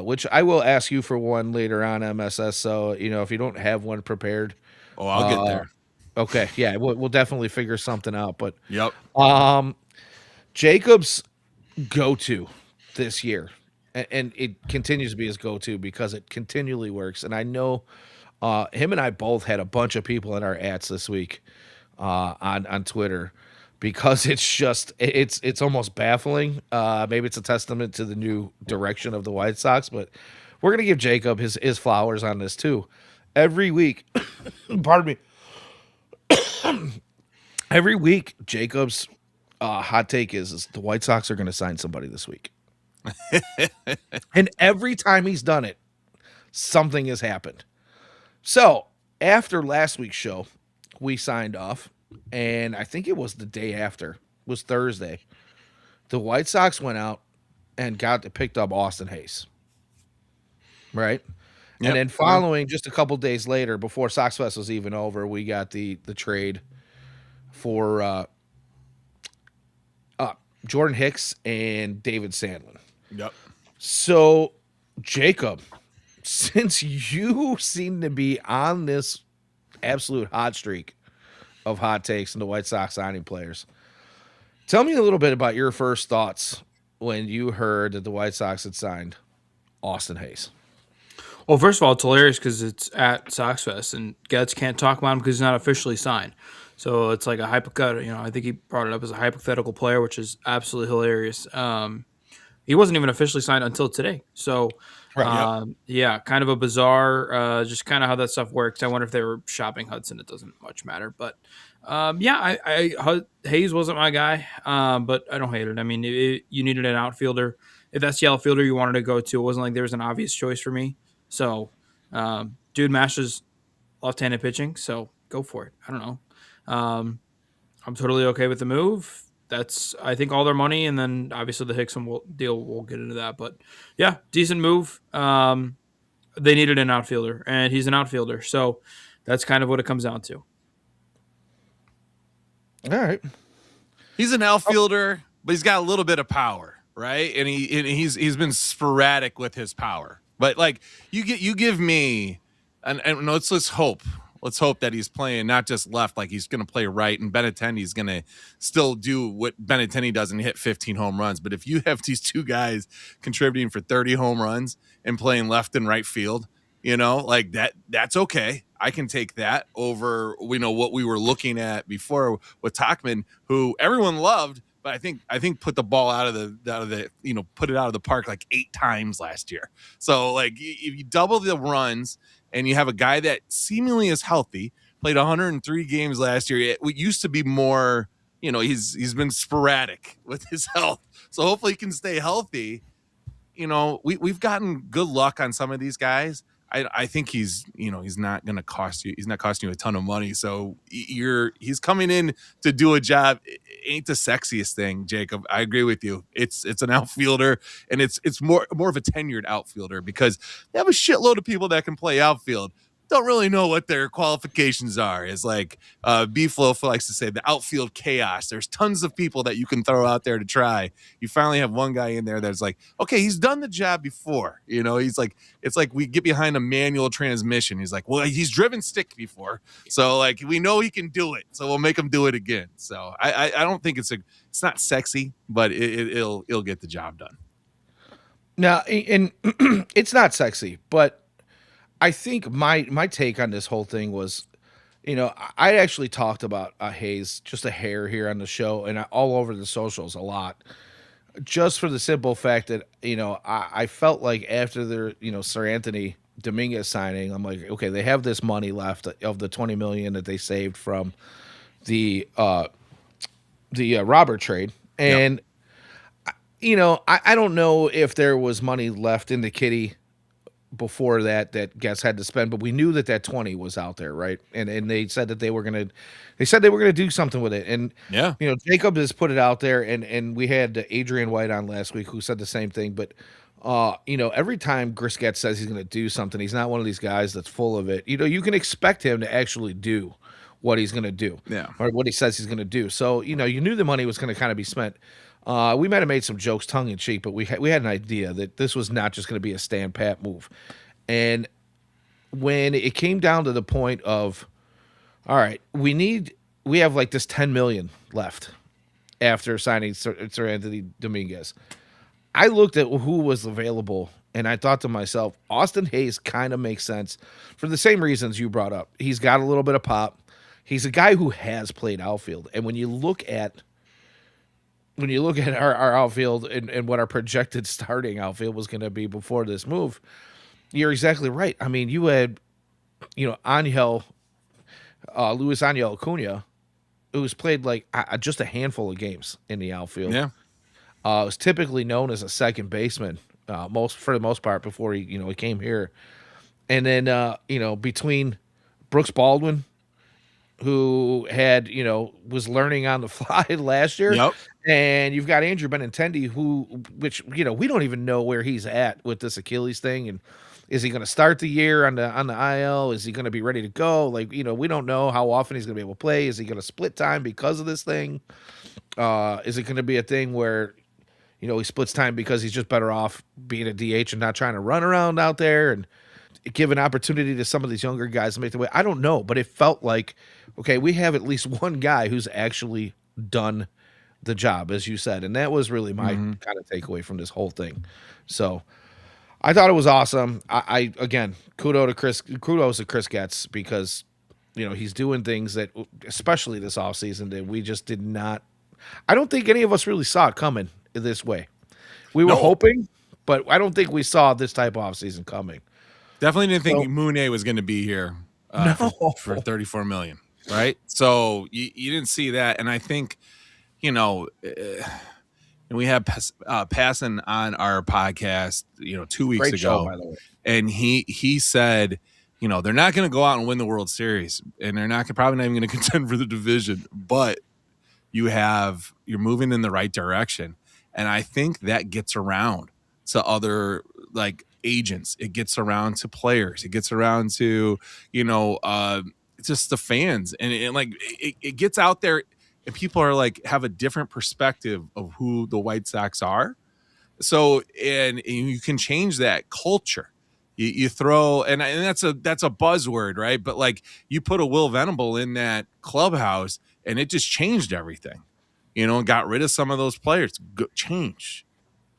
which I will ask you for one later on, MSS. So if you don't have one prepared, I'll get there. Okay, yeah, we'll definitely figure something out. But yep, Jacob's go-to this year. And it continues to be his go-to because it continually works. And I know him and I both had a bunch of people in our ats this week on Twitter because it's almost baffling. Maybe it's a testament to the new direction of the White Sox, but we're gonna give Jacob his flowers on this too. Every week, pardon me. Every week, Jacob's hot take is the White Sox are gonna sign somebody this week. And every time he's done it, something has happened. So after last week's show, we signed off, and I think it was the day after, it was Thursday. The White Sox went out and picked up Austin Hayes. Right? Yep. And then following just a couple days later, before Sox Fest was even over, we got the trade for Jordan Hicks and David Sandlin. Yep. So, Jacob, since you seem to be on this absolute hot streak of hot takes and the White Sox signing players, tell me a little bit about your first thoughts when you heard that the White Sox had signed Austin Hayes. Well, first of all, it's hilarious because it's at Sox Fest, and Getz can't talk about him because he's not officially signed. So it's like a hypothetical. I think he brought it up as a hypothetical player, which is absolutely hilarious. He wasn't even officially signed until today. So, Right. Yep. yeah, kind of a bizarre, just kind of how that stuff works. I wonder if they were shopping Hudson. It doesn't much matter, but yeah, Hayes wasn't my guy, but I don't hate it. I mean, you needed an outfielder. If that's the outfielder you wanted to go to, it wasn't like there was an obvious choice for me. So, dude mashes left-handed pitching, so go for it. I don't know. Um, I'm totally okay with the move. That's I think all their money, and then obviously the Hicks deal. We'll get into that, but yeah, decent move. They needed an outfielder, and he's an outfielder, so that's kind of what it comes down to. All right. He's an outfielder, but he's got a little bit of power, right? And he's been sporadic with his power. But like you give me, and let's hope. Let's hope that he's playing not just left, like he's going to play right, and Benintendi's going to still do what Benintendi does and hit 15 home runs. But if you have these two guys contributing for 30 home runs and playing left and right field, like that's okay. I can take that over, what we were looking at before with Tachman, who everyone loved, but I think put the ball out of the put it out of the park like 8 times last year. So like if you double the runs and you have a guy that seemingly is healthy, played 103 games last year, it used to be more, he's been sporadic with his health. So hopefully he can stay healthy. We've gotten good luck on some of these guys. I think he's not going to cost you. He's not costing you a ton of money. So he's coming in to do a job. It ain't the sexiest thing, Jacob. I agree with you. It's an outfielder, and it's more of a tenured outfielder because they have a shitload of people that can play outfield. Don't really know what their qualifications are. It's like B-Flow likes to say, the outfield chaos. There's tons of people that you can throw out there to try. You finally have one guy in there that's like, okay, he's done the job before. He's like, it's like we get behind a manual transmission. He's like, well, he's driven stick before, so like we know he can do it. So we'll make him do it again. So I don't think it's not sexy, but it'll get the job done. Now, and it's not sexy, but I think my take on this whole thing was, I actually talked about Hayes just a hair here on the show and all over the socials a lot, just for the simple fact that I felt like after their Sir Anthony Dominguez signing, I'm like, okay, they have this money left of the 20 million that they saved from the Robert trade, and I don't know if there was money left in the kitty before that Guess had to spend, but we knew that 20 was out there, right? And they said that they were gonna do something with it. And yeah, Jacob has put it out there, and we had Adrian White on last week who said the same thing. But every time Grisket says he's gonna do something, he's not one of these guys that's full of it. You can expect him to actually do what he's gonna do, or what he says he's gonna do. So you knew the money was gonna kind of be spent. We might have made some jokes tongue in cheek, but we had an idea that this was not just going to be a stand pat move. And when it came down to the point of, all right, we have like this 10 million left after signing Sir Anthony Dominguez. I looked at who was available and I thought to myself, Austin Hayes kind of makes sense for the same reasons you brought up. He's got a little bit of pop. He's a guy who has played outfield. And when you look at our outfield and what our projected starting outfield was going to be before this move, you're exactly right. I mean, you had, Luis Angel Acuna, who's played like just a handful of games in the outfield. Yeah. Was typically known as a second baseman, for the most part before he came here. And then, between Brooks Baldwin, who had, was learning on the fly last year. Yep. And you've got Andrew Benintendi, which we don't even know where he's at with this Achilles thing. And is he going to start the year on the IL? Is he going to be ready to go? Like, we don't know how often he's going to be able to play. Is he going to split time because of this thing? Is it going to be a thing where, he splits time because he's just better off being a DH and not trying to run around out there and give an opportunity to some of these younger guys to make the way? I don't know, but it felt like, okay, we have at least one guy who's actually done the job, as you said. And that was really my kind of takeaway from this whole thing. So I thought it was awesome. I again, kudos to Chris Getz, because He's doing things that, especially this offseason, that we just did not. I don't think any of us really saw it coming this way. We were No, hoping, but I don't think we saw this type of offseason coming. definitely didn't think So, Mooney was going to be here no. for 34 million, right? So you didn't see that, and I think and we had Passon on our podcast, 2 weeks Great show, ago, by the way. and he said, they're not going to go out and win the World Series, and they're probably not even going to contend for the division, but you're moving in the right direction, and I think that gets around to other like agents, it gets around to players, it gets around to just the fans, and like it gets out there, and people are like have a different perspective of who the White Sox are. So and you can change that culture. You throw and that's a buzzword, right? But like you put a Will Venable in that clubhouse, and it just changed everything, and got rid of some of those players. Change,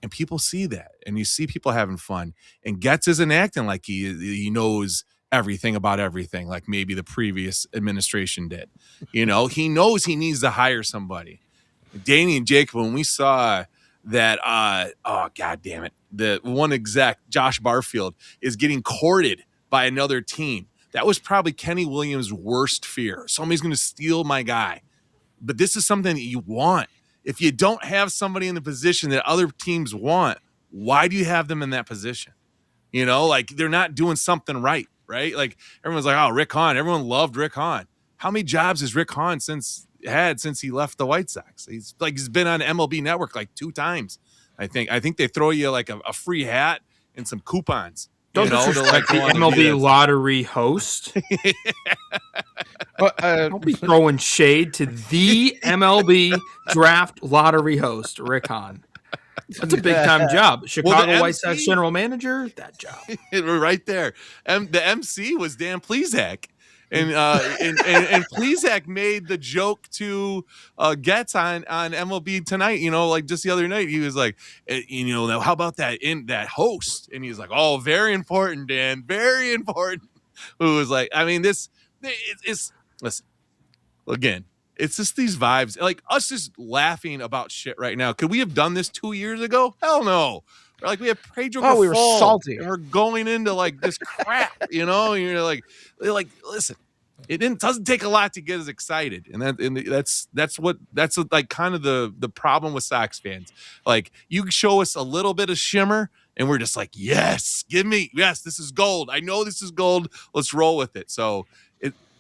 and people see that, and you see people having fun. And Getz isn't acting like he knows everything about everything, like maybe the previous administration did. He knows he needs to hire somebody. Danny and Jacob, when we saw that, oh god damn it, the one exec, Josh Barfield, is getting courted by another team. That was probably Kenny Williams' worst fear. Somebody's going to steal my guy. But this is something that you want. If you don't have somebody in the position that other teams want, why do you have them in that position? Like they're not doing something right? Like everyone's like, oh, Rick Hahn. Everyone loved Rick Hahn. How many jobs has Rick Hahn since he left the White Sox? He's been on MLB Network like 2 times. I think they throw you like a free hat and some coupons. Don't disrespect the MLB lottery host. Don't be throwing shade to the MLB draft lottery host, Rick Hahn. That's a big time job. Chicago White Sox general manager, that job. Right there. The MC was Dan Plesac. And Plesac made the joke to Getz on MLB Tonight, like just the other night. He was like, how about that host? And he's like, oh, very important, Dan, very important. Who was like, I mean, it's listen, again, it's just these vibes, like us just laughing about shit right now. Could we have done this 2 years ago? Hell no. Like we have Pedro Grifol, we were salty. And we're going into like this crap, and you're like, listen, doesn't take a lot to get us excited, and that's like kind of the problem with Sox fans. Like you show us a little bit of shimmer, and we're just like, yes, this is gold. I know this is gold. Let's roll with it. So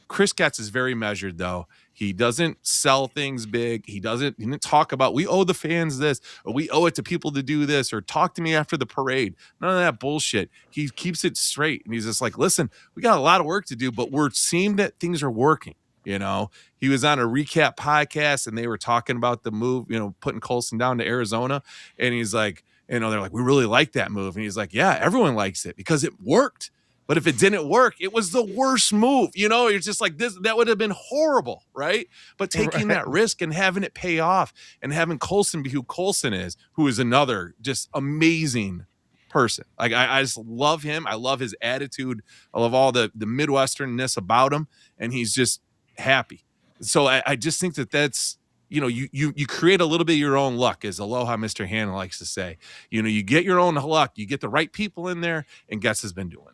Chris Getz is very measured, though. He doesn't sell things big. He didn't talk about, we owe the fans this, or we owe it to people to do this, or talk to me after the parade. None of that bullshit. He keeps it straight. And he's just like, listen, we got a lot of work to do, but we're seeing that things are working. He was on a recap podcast, and they were talking about the move, putting Colson down to Arizona. And he's like, they're like, we really like that move. And he's like, yeah, everyone likes it because it worked. But if it didn't work, it was the worst move. It's just like this, that would have been horrible, right? But taking that risk and having it pay off, and having Colson be who Colson is, who is another just amazing person. Like I just love him. I love his attitude. I love all the Midwesternness about him, and he's just happy. So I just think that's, you create a little bit of your own luck, as Aloha Mr. Hanna likes to say. You get your own luck. You get the right people in there, and Getz has been doing that.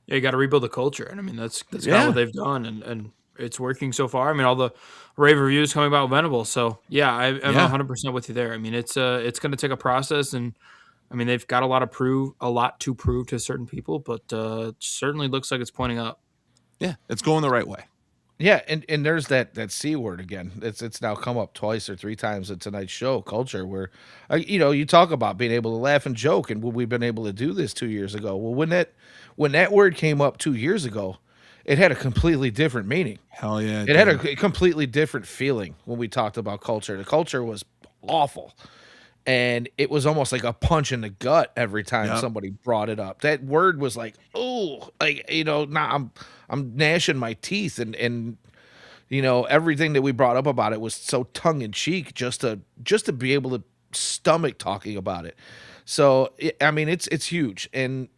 Yeah, you got to rebuild the culture, and I mean that's kind of what they've done, and it's working so far. I mean, all the rave reviews coming about Venable, so yeah, I'm 100% with you there. I mean, it's going to take a process, and I mean they've got a lot to prove to certain people, but it certainly looks like it's pointing up. Yeah, it's going the right way. Yeah, and there's that C word again. It's now come up twice or 3 times at tonight's show, culture, where you talk about being able to laugh and joke, and would we've been able to do this 2 years ago. Well, when that word came up 2 years ago, it had a completely different meaning. Hell yeah. It had a completely different feeling when we talked about culture. The culture was awful. And it was almost like a punch in the gut every time somebody brought it up. That word was like, oh, like, now I'm gnashing my teeth, and everything that we brought up about it was so tongue in cheek just to be able to stomach talking about it. So I mean, it's huge. And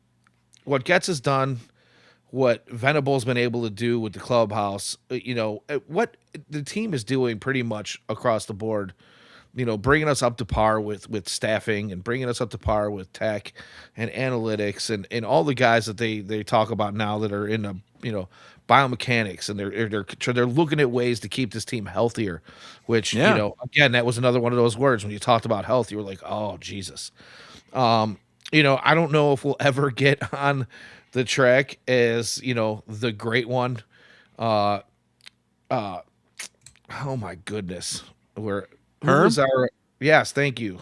what Getz has done, what Venable's been able to do with the clubhouse, what the team is doing pretty much across the board, bringing us up to par with staffing and bringing us up to par with tech and analytics and all the guys that they talk about now that are in the biomechanics, and they're looking at ways to keep this team healthier, which Yeah. again, that was another one of those words when you talked about health, you were like, oh Jesus. I don't know if we'll ever get on the track as the great one. Uh, uh, oh my goodness, who Herm? was our? Yes, thank you,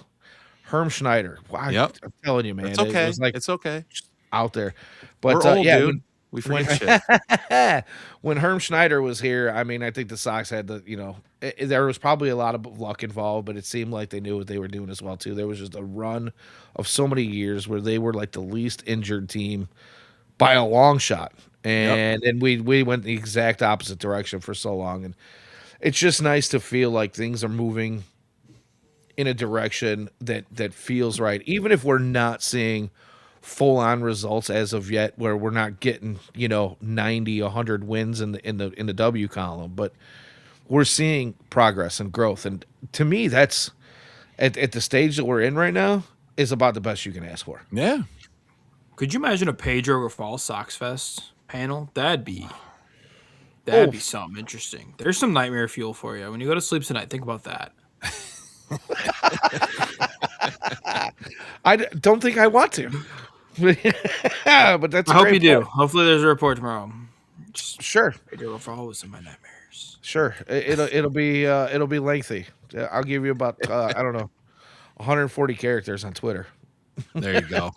Herm Schneider. Wow, Yep. I'm telling you, man, It's it okay. was like It's okay. out there. We're But old, yeah, dude. We when forget shit. when Herm Schneider was here, I mean, I think the Sox had there was probably a lot of luck involved, but it seemed like they knew what they were doing as well too. There was just a run of so many years where they were like the least injured team by a long shot, Yep. and we went the exact opposite direction for so long, and it's just nice to feel like things are moving in a direction that feels right, even if we're not seeing full on results as of yet, where we're not getting 90, 100 wins in the W column, but we're seeing progress and growth, and to me, that's at the stage that we're in right now is about the best you can ask for. Yeah. Could you imagine a Pedro Rafal Sox Fest panel? That'd Oh, be something interesting. There's some nightmare fuel for you. When you go to sleep tonight, think about that. don't think I want to, but that's I a hope you great do. point. Hopefully, there's a report tomorrow. Just Sure, Pedro Rafal was in my nightmares. sure. It'll be lengthy. I'll give you about I don't know 140 characters on Twitter. There you go.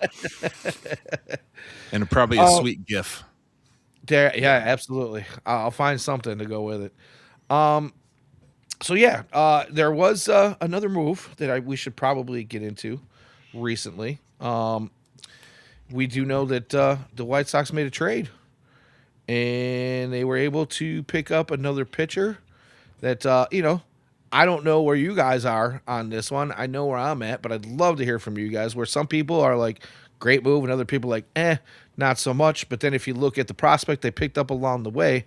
And probably a Oh, sweet gif. there, yeah, absolutely. I'll find something to go with it. Um, so yeah, there was another move that we should probably get into recently. We do know that the White Sox made a trade, and they were able to pick up another pitcher. That I don't know where you guys are on this one. I know where I'm at, but I'd love to hear from you guys. Where some people are like, great move, and other people are like, not so much. But then if you look at the prospect they picked up along the way,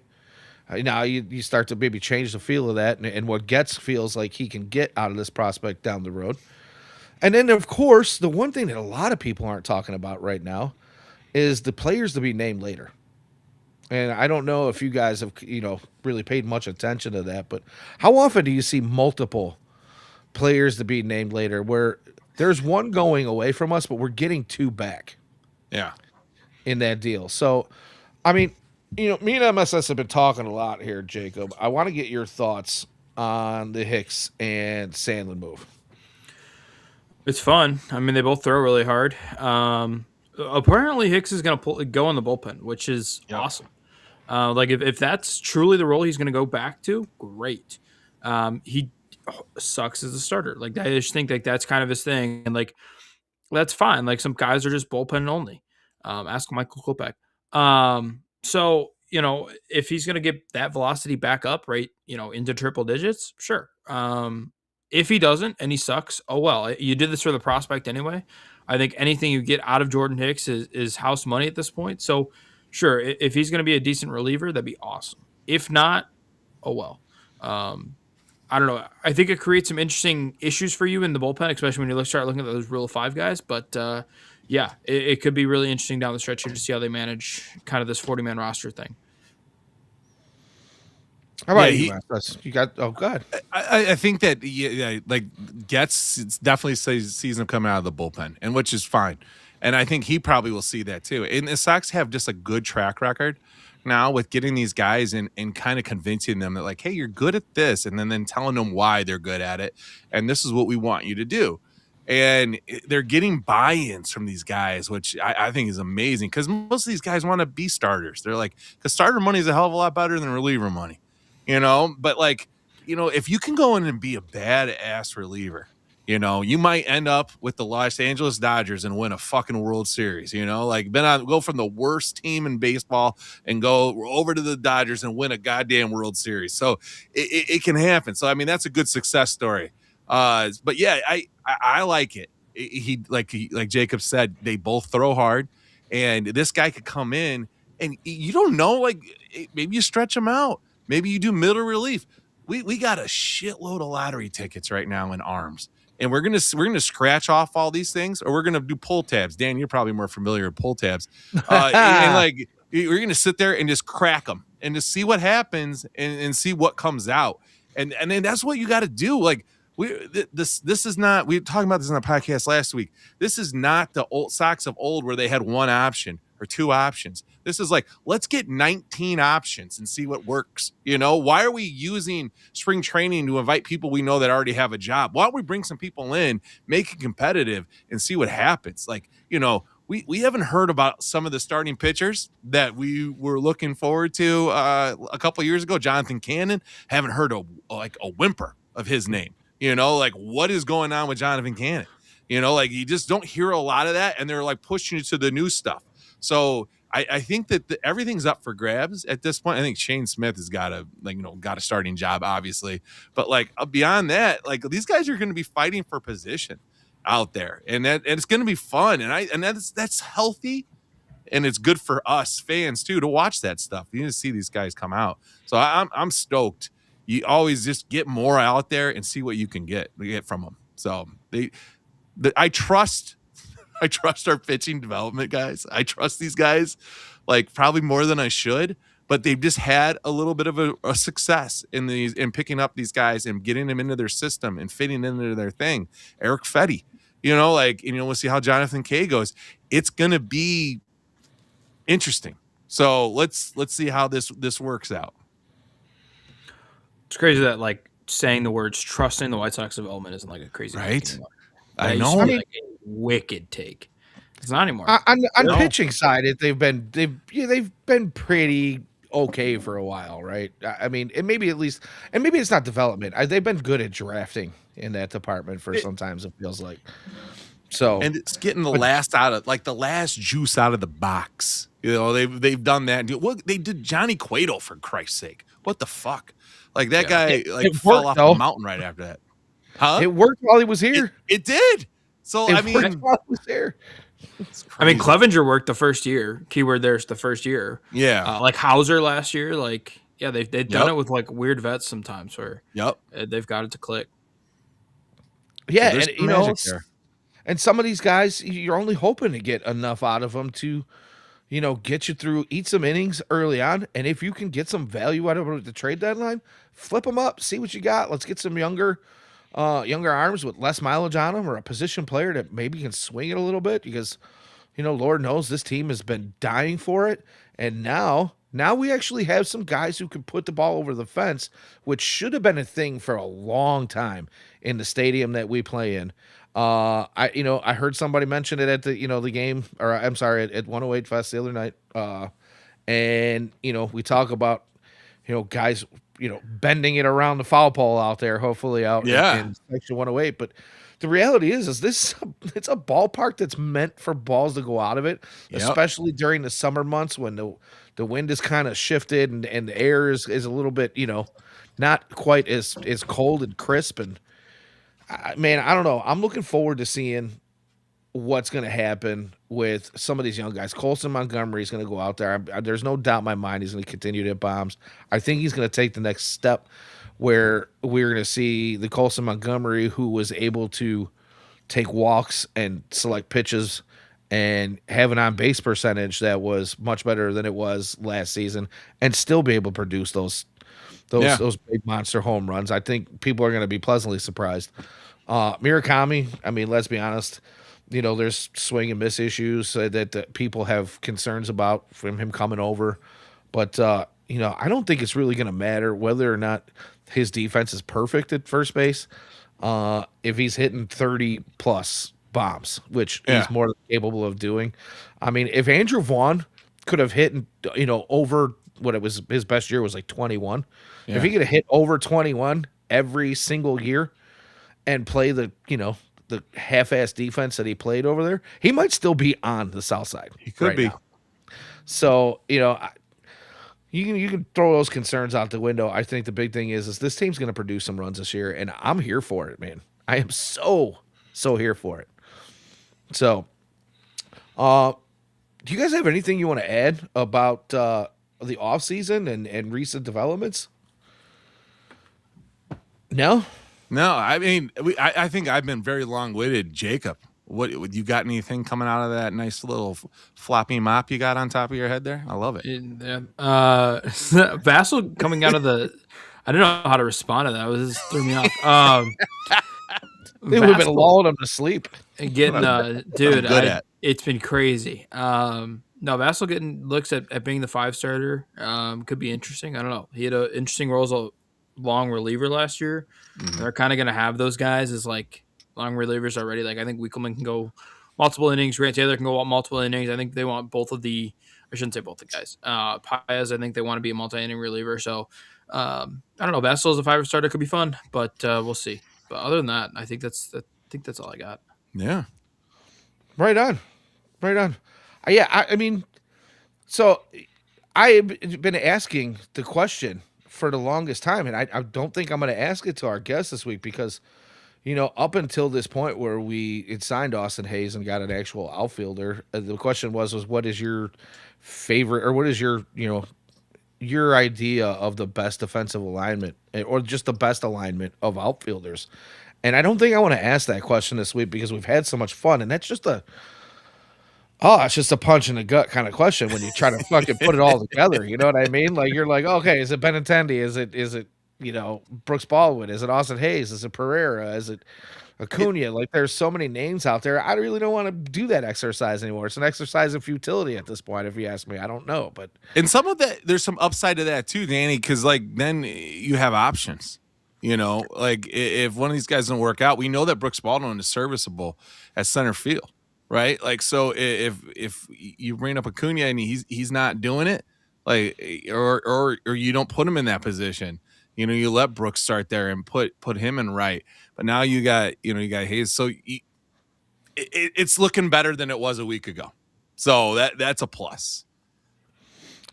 now you start to maybe change the feel of that, and what Getz feels like he can get out of this prospect down the road. And then, of course, the one thing that a lot of people aren't talking about right now is the players to be named later. And I don't know if you guys have, really paid much attention to that, but how often do you see multiple players to be named later where there's one going away from us, but we're getting two back Yeah. in that deal? So, I mean, me and MSS have been talking a lot here, Jacob. I want to get your thoughts on the Hicks and Sandlin move. It's fun. I mean, they both throw really hard. Apparently, Hicks is going to go in the bullpen, which is Yep. awesome. Like if that's truly the role he's going to go back to, great. He sucks as a starter. Like I just think like that's kind of his thing, and like that's fine. Like some guys are just bullpen only. Ask Michael Kopech. So if he's going to get that velocity back up, right, into triple digits, sure. If he doesn't and he sucks, oh well. You did this for the prospect anyway. I think anything you get out of Jordan Hicks is house money at this point. So sure, if he's going to be a decent reliever, that'd be awesome. If not, oh well. Um, I don't know. I think it creates some interesting issues for you in the bullpen, especially when you start looking at those Rule of Five guys. But yeah, it could be really interesting down the stretch here to see how they manage kind of this 40-man roster thing. How about Yeah, you, man? You got, oh, God. I think that like Getz definitely sees him coming out of the bullpen, and which is fine. And I think he probably will see that too. And the Sox have just a good track record now with getting these guys and kind of convincing them that like, hey, you're good at this, and then telling them why they're good at it, and this is what we want you to do. And they're getting buy-ins from these guys, which I think is amazing because most of these guys want to be starters. They're like, because starter money is a hell of a lot better than reliever money. But like, if you can go in and be a badass reliever, you might end up with the Los Angeles Dodgers and win a fucking World Series, like go from the worst team in baseball and go over to the Dodgers and win a goddamn World Series. So it can happen. So, I mean, that's a good success story. But yeah, I like it. Like Jacob said, they both throw hard, and this guy could come in and you don't know, like maybe you stretch them out, maybe you do middle relief. We got a shitload of lottery tickets right now in arms, and we're gonna scratch off all these things, or we're gonna do pull tabs. Dan, you're probably more familiar with pull tabs, and like we're gonna sit there and just crack them and just see what happens and see what comes out, and then that's what you got to do. Like this is not, we were talking about this on the podcast last week. This is not the old Sox of old where they had one option or two options. This is like, let's get 19 options and see what works. Why are we using spring training to invite people we know that already have a job? Why don't we bring some people in, make it competitive, and see what happens? Like, we haven't heard about some of the starting pitchers that we were looking forward to a couple of years ago. Jonathan Cannon, haven't heard a whimper of his name. Like, what is going on with Jonathan Cannon? Like, you just don't hear a lot of that, and they're like pushing you to the new stuff. So I think that everything's up for grabs at this point. I think Shane Smith has got a starting job, obviously, but like beyond that, like these guys are going to be fighting for position out there, and it's going to be fun, and that's healthy, and it's good for us fans too to watch that stuff. You need to see these guys come out. So I'm stoked. You always just get more out there and see what you can get from them. So I trust our pitching development guys. I trust these guys like probably more than I should, but they've just had a little bit of a success in picking up these guys and getting them into their system and fitting into their thing. Eric Fetty, we'll see how Jonathan K goes. It's going to be interesting. So let's see how this works out. It's crazy that like saying the words trusting the White Sox development isn't like a crazy right. I know. Like a wicked take. It's not anymore. On pitching side, they've been pretty okay for a while, right? I mean, maybe it's not development. They've been good at drafting in that department for sometimes it feels like. So, and it's getting the last juice out of the box. They've done that. Well, they did Johnny Cueto, for Christ's sake. What the fuck? Like that guy it fell off the mountain right after that. Huh? It worked while he was here. It did. So while he was there. I mean, Clevenger worked the first year. Keyword there's the first year. Yeah. Like Hauser last year. Like, yeah, they've done it with like weird vets sometimes where they've got it to click. Yeah, so and some of these guys, you're only hoping to get enough out of them to, get you through, eat some innings early on. And if you can get some value out of them at the trade deadline, flip them up, see what you got. Let's get some younger arms with less mileage on them, or a position player that maybe can swing it a little bit because, Lord knows this team has been dying for it. And now we actually have some guys who can put the ball over the fence, which should have been a thing for a long time in the stadium that we play in. I heard somebody mention it at the game, or I'm sorry, at 108 Fest the other night. And we talk about, guys, bending it around the foul pole out there, hopefully out in section 108. But the reality is it's a ballpark that's meant for balls to go out of it, especially during the summer months when the wind is kind of shifted and the air is a little bit, not quite as cold and crisp. And man, I don't know. I'm looking forward to seeing what's going to happen with some of these young guys. Colson Montgomery is going to go out there. There's no doubt in my mind he's going to continue to hit bombs. I think he's going to take the next step where we're going to see the Colson Montgomery who was able to take walks and select pitches and have an on-base percentage that was much better than it was last season and still be able to produce those big monster home runs. I think people are going to be pleasantly surprised. Murakami, I mean, let's be honest, there's swing and miss issues that people have concerns about from him coming over. But, I don't think it's really going to matter whether or not his defense is perfect at first base. If he's hitting 30-plus bombs, which he's more than capable of doing. I mean, if Andrew Vaughn could have hit, over what it was, his best year was like 21. Yeah. If he could have hit over 21 every single year and play the half-ass defense that he played over there, he might still be on the south side. He could be. Now. So, you can throw those concerns out the window. I think the big thing is this team's going to produce some runs this year, and I'm here for it, man. I am so here for it. So, Do you guys have anything you want to add about the off season and recent developments? No. No, I mean, I think I've been very long-winded. Jacob, what you got? Anything coming out of that nice little floppy mop you got on top of your head there? I love it. Vassal coming out of the. I don't know how to respond to that. It just threw me off. We've been lulling them to sleep. Getting dude, good at. It's been crazy. No, Vassal getting looks at being the 5 starter. Could be interesting. I don't know. He had an interesting role as a long reliever last year. Mhm. They're kind of going to have those guys as like long relievers already. Like I think Wickelman can go multiple innings. Grant Taylor can go multiple innings. I think they want both of the. I shouldn't say both the guys. Paez, I think they want to be a multi-inning reliever. So I don't know. Vassal as a 5 starter could be fun, but we'll see. But other than that, I think that's all I got. Yeah. Right on. Right on. I mean, so I've been asking the question for the longest time, and I don't think I'm going to ask it to our guest this week because, up until this point where we had signed Austin Hayes and got an actual outfielder, the question was what is your favorite or what is your idea of the best defensive alignment or just the best alignment of outfielders? And I don't think I want to ask that question this week because we've had so much fun, and that's just it's just a punch in the gut kind of question when you try to fucking put it all together. You know what I mean? Like you're like, okay, is it Benintendi? Is it Brooks Baldwin? Is it Austin Hayes? Is it Pereira? Is it Acuna? Like there's so many names out there. I really don't want to do that exercise anymore. It's an exercise of futility at this point, if you ask me. I don't know, but And some of that, there's some upside to that too, Danny, because like then you have options. Like if one of these guys doesn't work out, we know that Brooks Baldwin is serviceable at center field, right? Like so, if you bring up Acuna and he's not doing it, like or you don't put him in that position, you let Brooks start there and put him in right. But now you got Hayes, so it's looking better than it was a week ago. So that's a plus.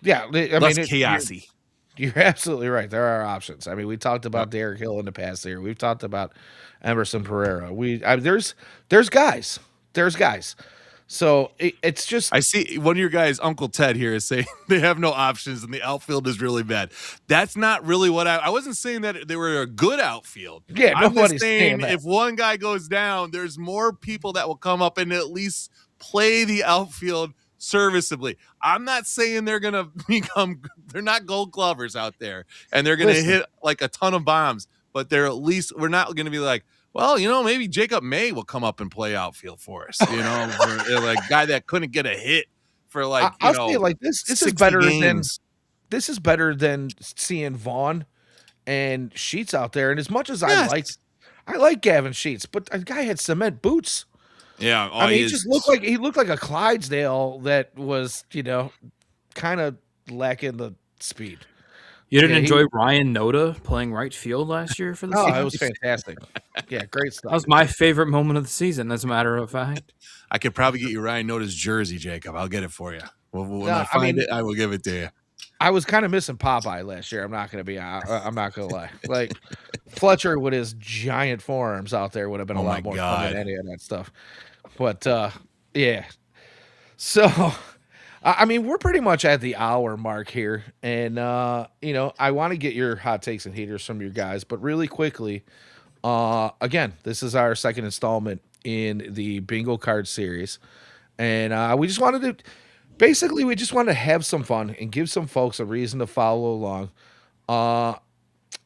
yeah, I Less mean, chaosy. you're absolutely right. There are options. I mean, we talked about Derek Hill in the past year. We've talked about Emerson Pereira. There's guys. There's guys. So it's just I see one of your guys, Uncle Ted, here is saying they have no options and the outfield is really bad. That's not really what I wasn't saying that they were a good outfield. Yeah, I'm just nobody's saying saying that. if one guy goes down, there's more people that will come up and at least play the outfield serviceably. I'm not saying they're gonna they're not gold glovers out there and they're gonna hit like a ton of bombs, but they're at least we're not gonna be like, well, maybe Jacob May will come up and play outfield for us, for, like guy that couldn't get a hit for like, I'll say it like this. This is 60 better games. than seeing Vaughn and Sheets out there. And as much as Yes. I like Gavin Sheets, but the guy had cement boots. Yeah. I mean, he looked like a Clydesdale that was, kind of lacking the speed. You didn't Yeah, enjoy Ryan Noda playing right field last year for the Oh, season? it was fantastic. Yeah, great stuff. That was my favorite moment of the season, as a matter of fact. I could probably get you Ryan Noda's jersey, Jacob. I'll get it for you. When No, I find it, I will give it to you. I was kind of missing Popeye last year. I'm not going to lie. Like Fletcher with his giant forearms out there would have been a lot more fun than any of that stuff. But yeah. So, I mean, we're pretty much at the hour mark here, and I want to get your hot takes and heaters from you guys, but really quickly, again, this is our second installment in the bingo card series, and we just wanted to have some fun and give some folks a reason to follow along.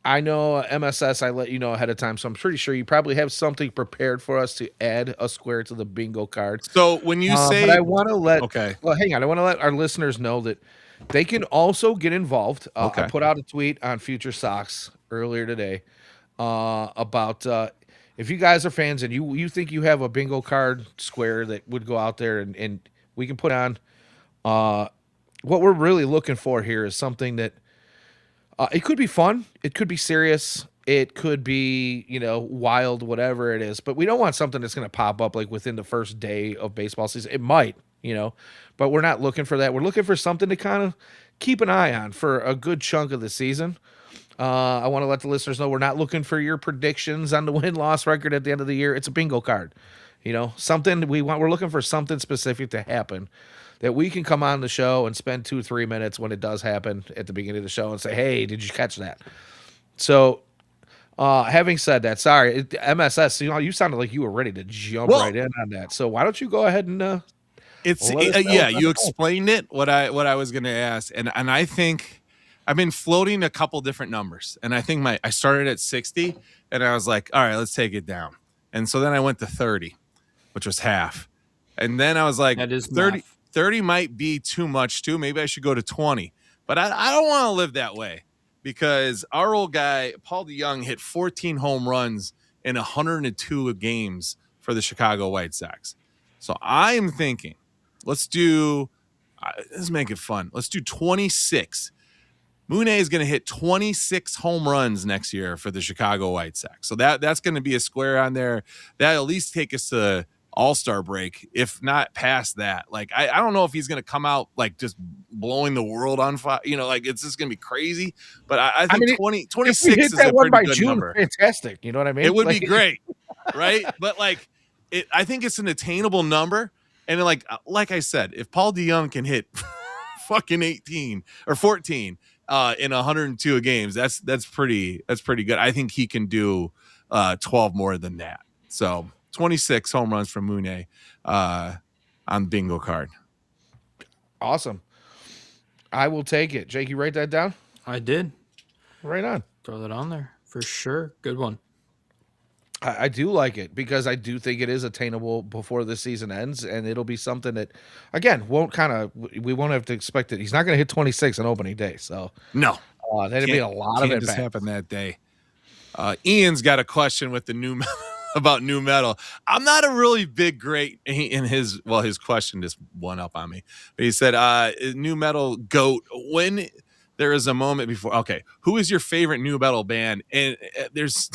I know MSS, I let you know ahead of time, so I'm pretty sure you probably have something prepared for us to add a square to the bingo card. So when you say, but I want to let, okay, well, hang on, I want to let our listeners know that they can also get involved. Okay. I put out a tweet on FutureSox earlier today about if you guys are fans and you think you have a bingo card square that would go out there and we can put on. What we're really looking for here is something that it could be fun, it could be serious, it could be wild, whatever it is. But we don't want something that's going to pop up like within the first day of baseball season. It might, but we're not looking for that. We're looking for something to kind of keep an eye on for a good chunk of the season. I want to let the listeners know we're not looking for your predictions on the win-loss record at the end of the year. It's a bingo card. Something we're looking for something specific to happen that we can come on the show and spend 2-3 minutes when it does happen at the beginning of the show and say, "Hey, did you catch that?" So, having said that, sorry, MSS. You sounded like you were ready to jump Well, right in on that. So why don't you go ahead and it's let us know? yeah, you explained it. What I was going to ask, and I think I've been floating a couple different numbers, and I think I started at 60, and I was like, all right, let's take it down, and so then I went to 30, which was half, and then I was like, That is 30, math. 30 might be too much too. Maybe I should go to 20, but I don't want to live that way because our old guy Paul DeYoung hit 14 home runs in 102 games for the Chicago White Sox. So I'm thinking, let's make it fun. Let's do 26. Mune is going to hit 26 home runs next year for the Chicago White Sox. So that's going to be a square on there. That at least take us to All-Star break, if not past that. Like, I don't know if he's going to come out like just blowing the world on fire. Like it's just going to be crazy. But I think mean, 26 if we hit is that a one pretty by good June, number. fantastic. You know what I mean? It would be great, right? But I think it's an attainable number. And like I said, if Paul DeYoung can hit fucking 18 or 14 in 102 games, that's pretty good. I think he can do 12 more than that. So 26 home runs from Mune on bingo card. Awesome. I will take it. Jake, you write that down? I did. Right on. Throw that on there for sure. Good one. I do like it because I do think it is attainable before the season ends, and it'll be something that, again, we won't have to expect it. He's not going to hit 26 on opening day, so No, that'd be a lot of can't it. just happen that day. Ian's got a question with the new about new metal. I'm not a really great in his question just one up on me. But he said new metal goat when there is a moment before. Okay, who is your favorite new metal band? And there's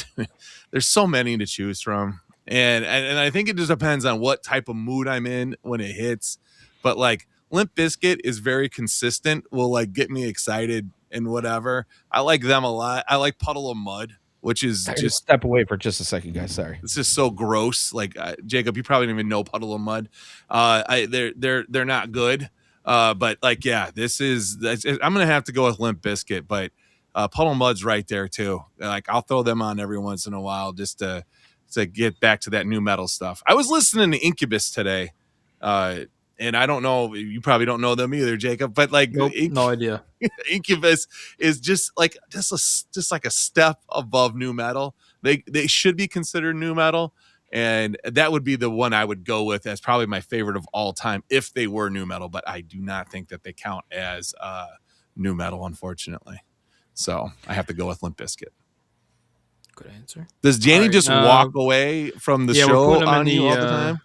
there's so many to choose from. And I think it just depends on what type of mood I'm in when it hits. But like Limp Bizkit is very consistent, will like get me excited and whatever. I like them a lot. I like Puddle of Mud, which is just step away for just a second, guys. Sorry. it's just so gross. Like Jacob, you probably don't even know Puddle of Mud. They're not good. But like, yeah, I'm gonna have to go with Limp Bizkit, but Puddle of Mud's right there too. Like I'll throw them on every once in a while just to get back to that new metal stuff. I was listening to Incubus today, and I don't know, you probably don't know them either, Jacob, but like Nope, no idea. Incubus is just like a step above new metal. They should be considered new metal, and that would be the one I would go with as probably my favorite of all time if they were new metal. But I do not think that they count as new metal, unfortunately. So I have to go with Limp Bizkit. Good answer. Does Danny just walk away from the show on you all the time?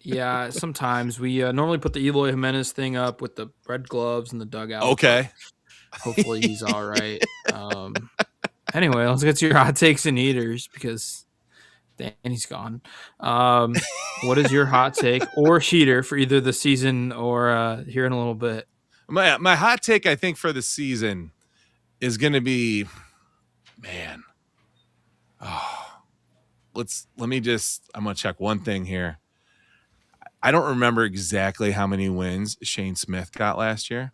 Yeah, sometimes we normally put the Eloy Jimenez thing up with the red gloves and the dugout. Okay. Hopefully he's all right. Anyway, let's get to your hot takes and heaters because Danny's gone. What is your hot take or heater for either the season or here in a little bit? My hot take, I think, for the season is going to be, man. I'm going to check one thing here. I don't remember exactly how many wins Shane Smith got last year.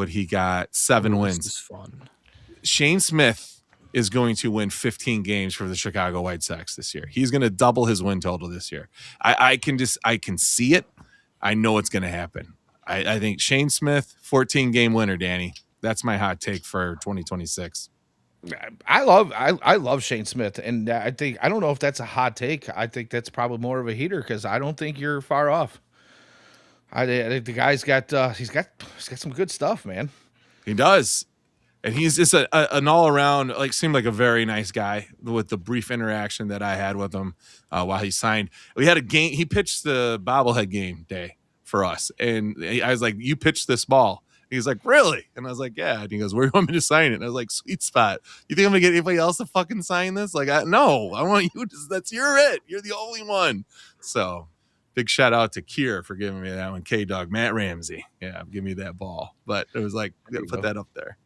He got 7 wins. This is fun. Shane Smith is going to win 15 games for the Chicago White Sox this year. He's going to double his win total this year. I can see it. I know it's going to happen. I think Shane Smith, 14-game winner, Danny. That's my hot take for 2026. I love Shane Smith, and I don't know if that's a hot take. I think that's probably more of a heater because I don't think you're far off. I think the guy's got he's got some good stuff, man. He does, and he's just an all around seemed like a very nice guy. With the brief interaction that I had with him while he signed, we had a game. He pitched the bobblehead game day for us, and I was like, "You pitched this ball." He's like, "Really?" And I was like, "Yeah." And he goes, "Where do you want me to sign it?" And I was like, "Sweet spot. You think I'm gonna get anybody else to fucking sign this?" Like, no, I want you to. You're it. You're the only one. So, big shout out to Kier for giving me that one. K-Dog, Matt Ramsey, give me that ball. But it was like, put that up there.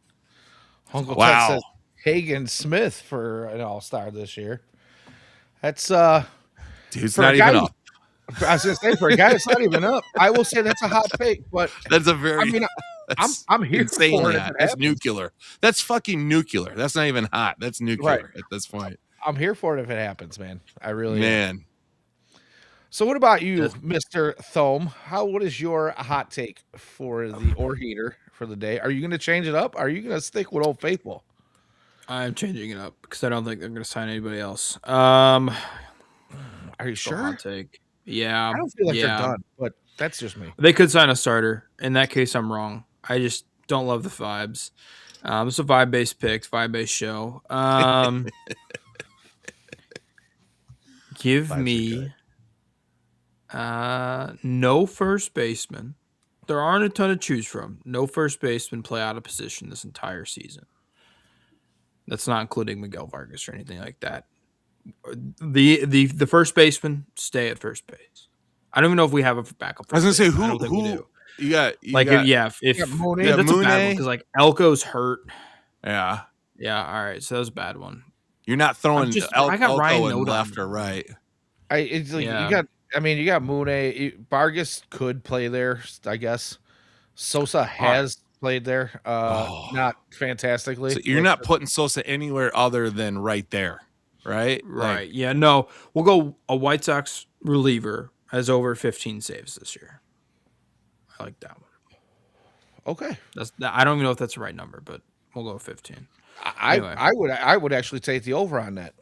Uncle Ted says Hagen Smith for an All-Star this year. That's dude's not even up. I was gonna say for a guy that's not even up, I will say that's a hot take. But That's a I very mean, that's I'm here for insanely it if hot. it That's happens. nuclear. That's fucking nuclear. That's not even hot. That's Right. nuclear at this point. I'm here for it if it happens, man. I really am. Man. So what about you, Just- Mr. Thome? What is your hot take for the or heater for the day? Are you gonna change it up? Are you gonna stick with Old Faithful? I'm changing it up because I don't think they're going to sign anybody else. Are you So sure? hot take. Yeah, I don't feel like they're yeah. done, but that's just me. They could sign a starter. In that case, I'm wrong. I just don't love the vibes. It's a vibe-based pick, vibe-based show. Give Vibes are me no first baseman. There aren't a ton to choose from. No first baseman play out of position this entire season. That's not including Miguel Vargas or anything like that. The first baseman stay at first base. I don't even know if we have a backup. I was gonna First say baseman. I don't think we who do. you got Like got, if Yeah, Mooney. yeah, that's a bad one Mooney. because like Elko's hurt. yeah. Yeah, all right, so that was a bad one. You're not throwing I got Ryan Elko in Noda left on or right. It's like Yeah. you got. I mean, you got Mooney. Vargas could play there, I guess. Sosa has played there, not fantastically. So you're not putting Sosa anywhere other than right there, right? Right. Like, Yeah, no. We'll go a White Sox reliever has over 15 saves this year. I like that one. Okay. I don't even know if that's the right number, but we'll go 15. Anyway. I would actually take the over on that.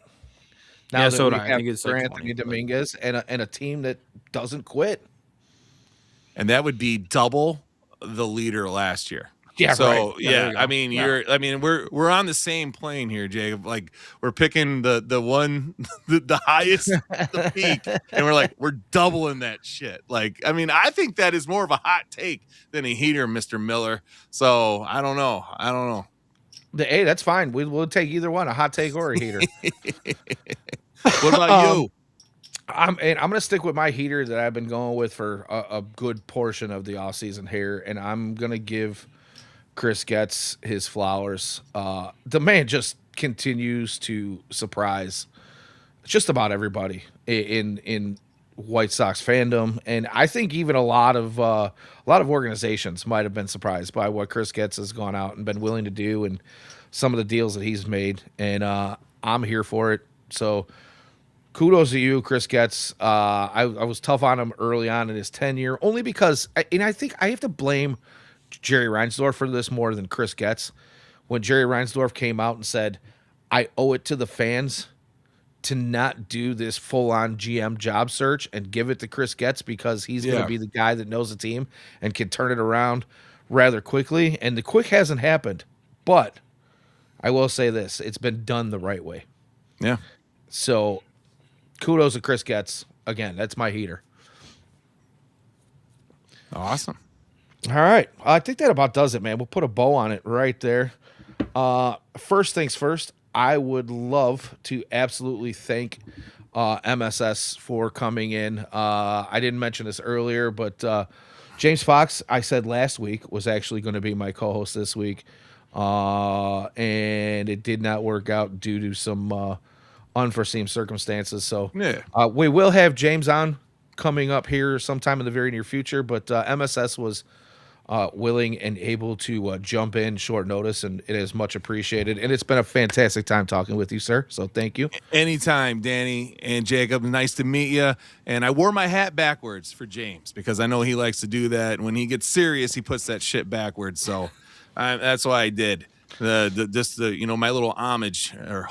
Now Yeah, that so would we I. I have think it's like Anthony 20, but- Dominguez and a team that doesn't quit. and that would be double the leader last year. Yeah, So right. Yeah, there yeah, you go. I mean we're on the same plane here, Jacob. Like we're picking the one the highest the peak, and we're doubling that shit. Like I mean, I think that is more of a hot take than a heater, Mr. Miller. So I don't know. Hey, that's fine. We'll take either one, a hot take or a heater. What about you? I'm gonna stick with my heater that I've been going with for a good portion of the offseason here, and I'm gonna give Chris Getz his flowers. The man just continues to surprise just about everybody in White Sox fandom, and I think even a lot of organizations might have been surprised by what Chris Getz has gone out and been willing to do, and some of the deals that he's made. And I'm here for it. So kudos to you, Chris Getz. I was tough on him early on in his tenure, only because, and I think I have to blame Jerry Reinsdorf for this more than Chris Getz. When Jerry Reinsdorf came out and said, I owe it to the fans to not do this full-on GM job search and give it to Chris Getz because he's going to be the guy that knows the team and can turn it around rather quickly. And the quick hasn't happened, but I will say this, it's been done the right way. Yeah. So kudos to Chris Getz. Again, that's my heater. Awesome. All right. I think that about does it, man. We'll put a bow on it right there. First things first, I would love to absolutely thank MSS for coming in. I didn't mention this earlier, but James Fox, I said last week, was actually going to be my co-host this week. And it did not work out due to some unforeseen circumstances. So Yeah. we will have James on coming up here sometime in the very near future, but MSS was willing and able to jump in short notice, and it is much appreciated. And it's been a fantastic time talking with you, sir. So thank you. Anytime, Danny and Jacob. Nice to meet you. And I wore my hat backwards for James because I know he likes to do that. When he gets serious, he puts that shit backwards. So that's why I did. My little homage to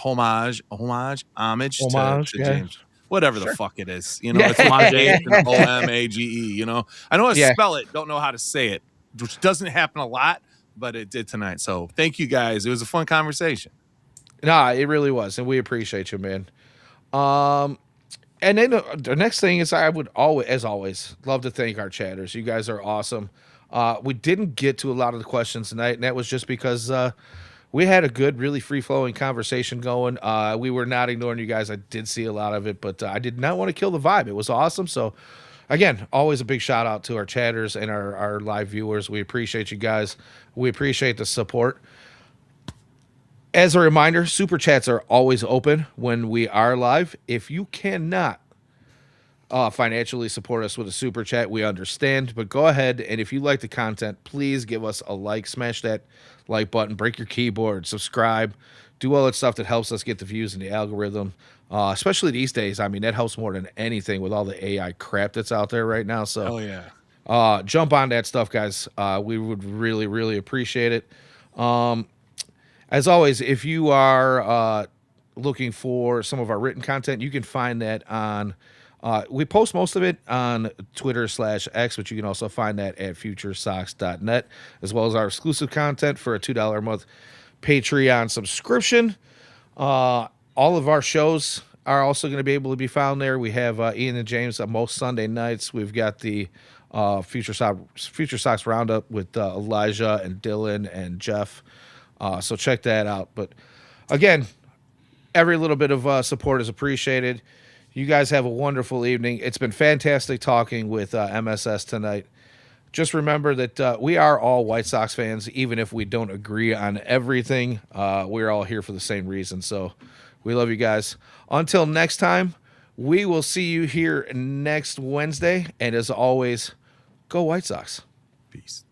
yeah. James. Whatever the fuck it is. You know, Yeah. it's Omage, you know. I know how to Yeah. spell it, don't know how to say it, which doesn't happen a lot, but it did tonight. So thank you guys. It was a fun conversation. Nah, it really was, and we appreciate you, man. And then the next thing is I would always, as always, love to thank our chatters. You guys are awesome. We didn't get to a lot of the questions tonight, and that was just because we had a good, really free-flowing conversation going. We were not ignoring you guys. I did see a lot of it, but I did not want to kill the vibe. It was awesome. So, again, always a big shout-out to our chatters and our live viewers. We appreciate you guys. We appreciate the support. As a reminder, super chats are always open when we are live. If you cannot financially support us with a super chat, we understand. But go ahead, and if you like the content, please give us a like, smash that like button, break your keyboard, subscribe, do all that stuff that helps us get the views in the algorithm. Especially these days, I mean, that helps more than anything with all the AI crap that's out there right now. So Hell yeah. jump on that stuff, guys. We would really, really appreciate it. As always, if you are looking for some of our written content, you can find that on. We post most of it on Twitter/X, but you can also find that at FutureSox.net, as well as our exclusive content for a $2 a month Patreon subscription. All of our shows are also going to be able to be found there. We have Ian and James on most Sunday nights. We've got the Future Sox Roundup with Elijah and Dylan and Jeff. So check that out. But again, every little bit of support is appreciated. You guys have a wonderful evening. It's been fantastic talking with MSS tonight. Just remember that we are all White Sox fans, even if we don't agree on everything. We're all here for the same reason. So we love you guys. Until next time, we will see you here next Wednesday. And as always, go White Sox. Peace.